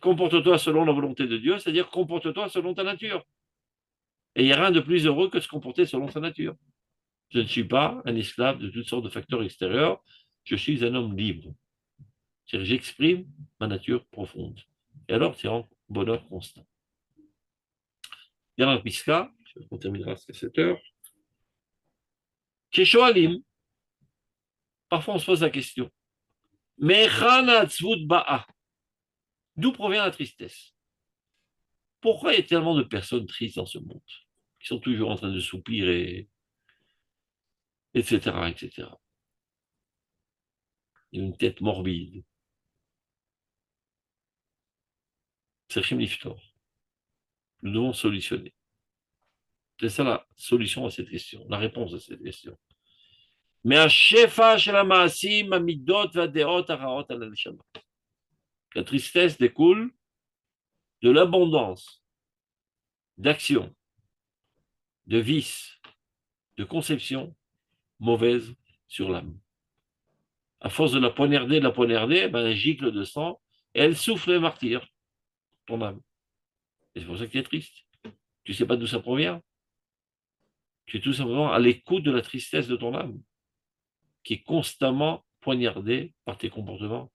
Comporte-toi selon la volonté de Dieu, c'est-à-dire comporte-toi selon ta nature. Et il n'y a rien de plus heureux que de se comporter selon sa nature. Je ne suis pas un esclave de toutes sortes de facteurs extérieurs. Je suis un homme libre. C'est-à-dire j'exprime ma nature profonde. Et alors, tu es en bonheur constant. Dernière piska, on terminera à 7 heures. Chez Shoalim, parfois on se pose la question. D'où provient la tristesse? Pourquoi il y a tellement de personnes tristes dans ce monde, qui sont toujours en train de soupirer, etc., etc. Il y a une tête morbide. C'est Chim Liftor. Nous devons solutionner. C'est ça la solution à cette question, la réponse à cette question. Mais à Shefa Shelamasim, Amidot, Vadeot, Araot, Al-Neshama. La tristesse découle de l'abondance d'actions, de vices, de conceptions mauvaises sur l'âme. À force de la poignarder, ben, elle gicle de sang et elle souffre le martyr, ton âme. Et c'est pour ça que tu es triste. Tu ne sais pas d'où ça provient. Tu es tout simplement à l'écoute de la tristesse de ton âme, qui est constamment poignardée par tes comportements,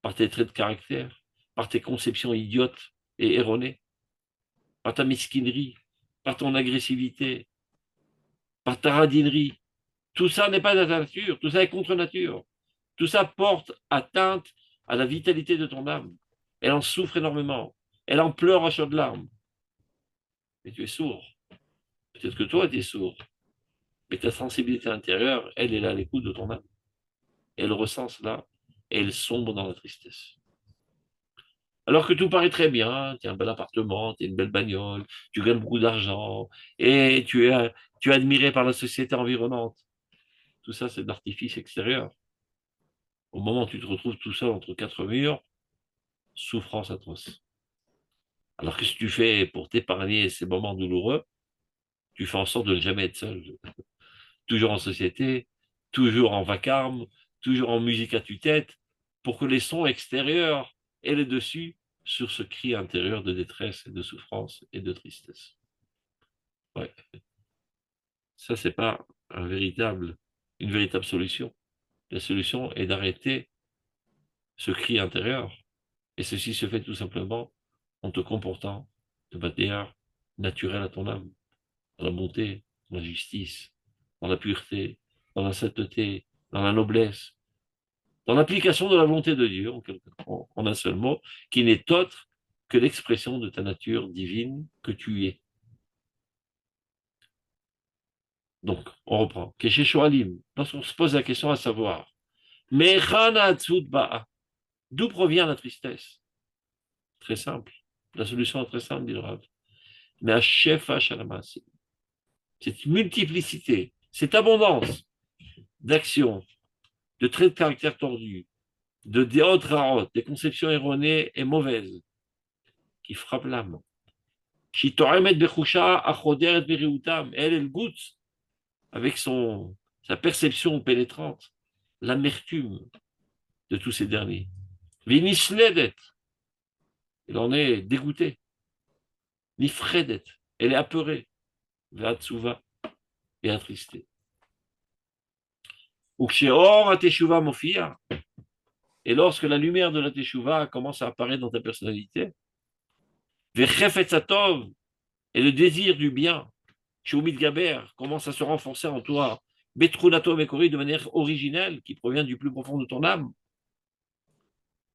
par tes traits de caractère, par tes conceptions idiotes et erronées, par ta mesquinerie, par ton agressivité, par ta radinerie. Tout ça n'est pas de ta nature, tout ça est contre nature. Tout ça porte atteinte à la vitalité de ton âme. Elle en souffre énormément. Elle en pleure à chaudes larmes. Mais tu es sourd. Peut-être que toi, tu es sourd. Mais ta sensibilité intérieure, elle est là à l'écoute de ton âme. Elle ressent cela et elle sombre dans la tristesse. Alors que tout paraît très bien, tu as un bel appartement, tu as une belle bagnole, tu gagnes beaucoup d'argent et tu es admiré par la société environnante. Tout ça, c'est de l'artifice extérieur. Au moment où tu te retrouves tout seul entre quatre murs, souffrance atroce. Alors qu'est-ce que tu fais pour t'épargner ces moments douloureux? Tu fais en sorte de ne jamais être seul. Toujours en société, toujours en vacarme, toujours en musique à tue-tête, pour que les sons extérieurs aient le dessus sur ce cri intérieur de détresse et de souffrance et de tristesse. Ouais. Ça, c'est pas une véritable solution. La solution est d'arrêter ce cri intérieur. Et ceci se fait tout simplement en te comportant de manière naturelle à ton âme, dans la bonté, dans la justice, dans la pureté, dans la sainteté, dans la noblesse, dans l'application de la volonté de Dieu, en un seul mot, qui n'est autre que l'expression de ta nature divine que tu es. Donc, on reprend. Keshe lorsqu'on se pose la question à savoir, d'où provient la tristesse? Très simple. La solution est très simple, dit le Rav. Mais à Shefa Shalamasi, cette multiplicité, cette abondance d'actions, de traits de caractère tordus, de déot rarot, des conceptions erronées et mauvaises, qui frappent l'âme. Shitoremet bechusha achoderet beriutam, elle goûte avec sa perception pénétrante, l'amertume de tous ces derniers. Vinisledet, elle en est dégoûtée. Nifredet, elle est apeurée. Vatsuva, et attristée. Uksheor ateshuva mofia, et lorsque la lumière de la teshuva commence à apparaître dans ta personnalité, vechefetzatov, et le désir du bien, Shumit Gaber, commence à se renforcer en toi, Betrunato Mekori, de manière originelle, qui provient du plus profond de ton âme,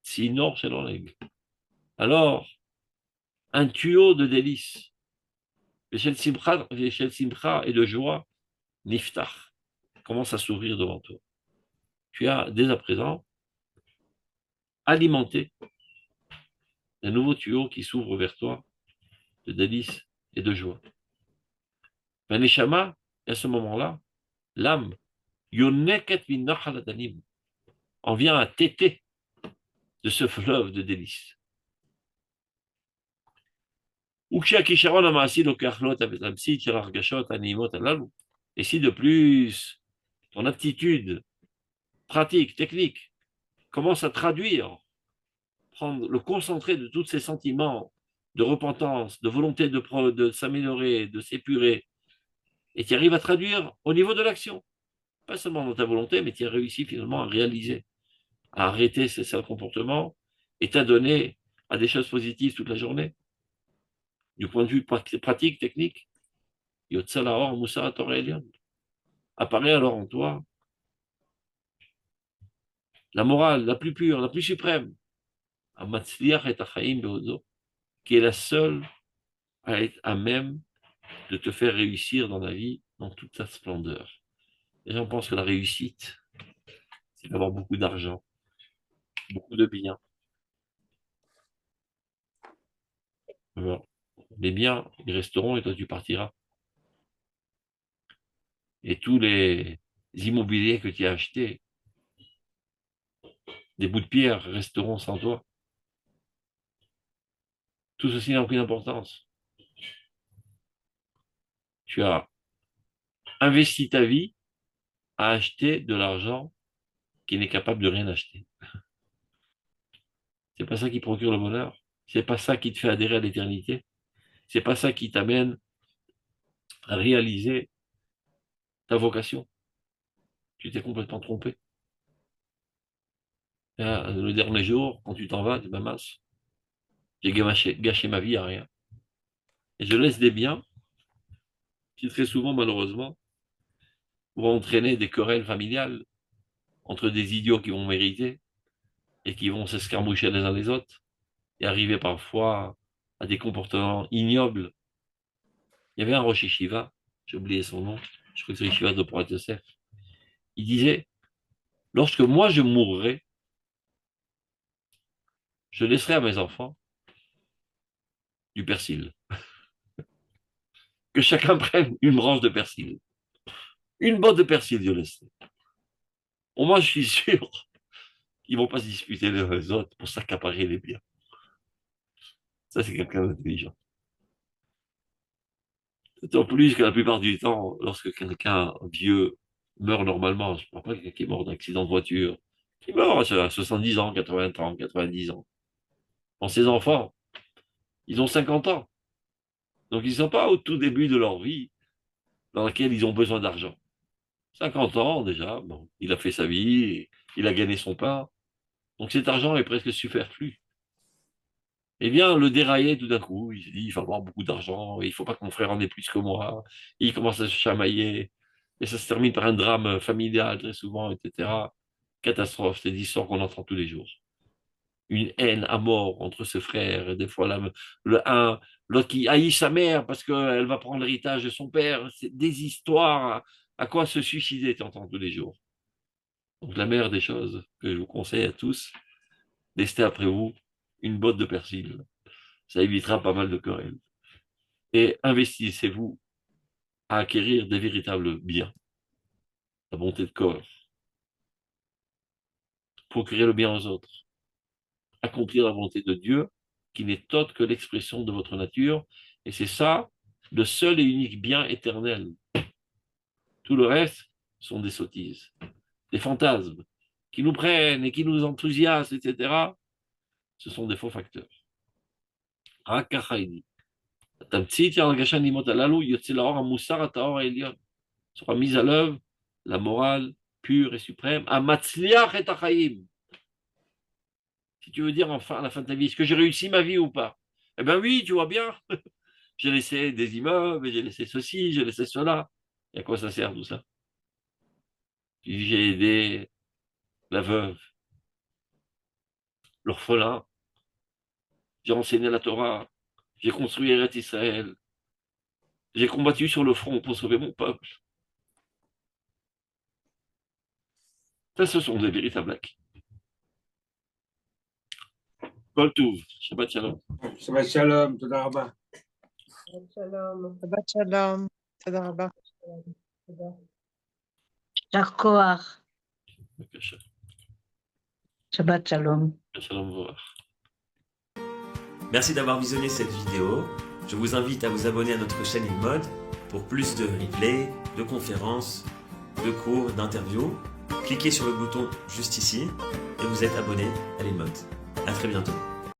Sinor Sheloneg. Alors, un tuyau de délices, Shel Simcha et de joie, Niftach, commence à s'ouvrir devant toi. Tu as dès à présent alimenté un nouveau tuyau qui s'ouvre vers toi de délices et de joie. Vaneshama, à ce moment-là, l'âme, Yoneket Vinachaladanim, en vient à téter de ce fleuve de délices. Et si de plus, ton aptitude pratique, technique, commence à traduire, prendre le concentré de tous ces sentiments de repentance, de volonté de s'améliorer, de s'épurer, et tu arrives à traduire au niveau de l'action, pas seulement dans ta volonté, mais tu as réussi finalement à réaliser, à arrêter ces sales comportements et t'adonner à des choses positives toute la journée, du point de vue pratique, technique. Yotzalaor Moussa Torah Elion. Apparaît alors en toi la morale la plus pure, la plus suprême, Amatzliach et Achaim Beozo, qui est la seule à être à même de te faire réussir dans la vie dans toute sa splendeur. Les gens pensent que la réussite, c'est d'avoir beaucoup d'argent, beaucoup de biens. Alors, les biens, ils resteront et toi tu partiras. Et tous les immobiliers que tu as achetés, des bouts de pierre resteront sans toi. Tout ceci n'a aucune importance. Tu as investi ta vie à acheter de l'argent qui n'est capable de rien acheter. C'est pas ça qui procure le bonheur. C'est pas ça qui te fait adhérer à l'éternité. C'est pas ça qui t'amène à réaliser ta vocation. Tu t'es complètement trompé. Là, le dernier jour, quand tu t'en vas, tu dis, bah mince, j'ai gâché ma vie à rien. Et je laisse des biens qui, très souvent, malheureusement, vont entraîner des querelles familiales entre des idiots qui vont mériter et qui vont s'escarmoucher les uns les autres et arriver parfois à des comportements ignobles. Il y avait un Rosh Yeshiva, j'ai oublié son nom, je crois que c'est Yeshiva de Porat Yosef. Il disait, lorsque moi je mourrai, je laisserai à mes enfants du persil. Que chacun prenne une branche de persil. Une botte de persil, je laisserai. Au moins, je suis sûr qu'ils ne vont pas se disputer les uns les autres pour s'accaparer les biens. Ça, c'est quelqu'un d'intelligent. D'autant plus que la plupart du temps, lorsque quelqu'un vieux meurt normalement, je ne parle pas de quelqu'un qui est mort d'accident de voiture, qui meurt à 70 ans, 80 ans, 90 ans. Bon, ses enfants, ils ont 50 ans. Donc, ils ne sont pas au tout début de leur vie dans laquelle ils ont besoin d'argent. 50 ans déjà, bon, il a fait sa vie, il a gagné son pain. Donc, cet argent est presque superflu. Eh bien, le déraillait tout d'un coup. Il s'est dit, il va avoir beaucoup d'argent, il ne faut pas que mon frère en ait plus que moi. Et il commence à se chamailler. Et ça se termine par un drame familial, très souvent, etc. Catastrophe, c'est des histoires qu'on entend tous les jours. Une haine à mort entre ses frères, et des fois l'autre qui haït sa mère parce qu'elle va prendre l'héritage de son père. C'est des histoires à quoi se suicider, tu entends tous les jours. Donc la meilleure des choses que je vous conseille à tous, laissez après vous une botte de persil. Ça évitera pas mal de querelles. Et investissez-vous à acquérir des véritables biens, la bonté de corps, procurer le bien aux autres, accomplir la volonté de Dieu, qui n'est autre que l'expression de votre nature, et c'est ça, le seul et unique bien éternel. Tout le reste sont des sottises, des fantasmes, qui nous prennent et qui nous enthousiasment, etc. Ce sont des faux facteurs. Sera mise à l'œuvre la morale pure et suprême. Amatzliach et achayim. Si tu veux dire enfin à la fin de ta vie, est-ce que j'ai réussi ma vie ou pas? Eh bien oui, tu vois bien. J'ai laissé des immeubles, j'ai laissé ceci, j'ai laissé cela. Et à quoi ça sert tout ça? J'ai aidé la veuve, l'orphelin, j'ai enseigné la Torah, j'ai construit Eretz Israël, j'ai combattu sur le front pour sauver mon peuple. Ça, ce sont des véritables acquis. Kol Touv, Shabbat Shalom. Shabbat shalom, תודה רבה. שלום. שבת שלום, תודה רבה. תודה. יישר כוח, בבקשה. שבת שלום. Shalom Vorach. Merci d'avoir visionné cette vidéo. Je vous invite à vous abonner à notre chaîne InMode pour plus de replays, de conférences, de cours, d'interviews. Cliquez sur le bouton juste ici et vous êtes abonné à l'InMode. À très bientôt.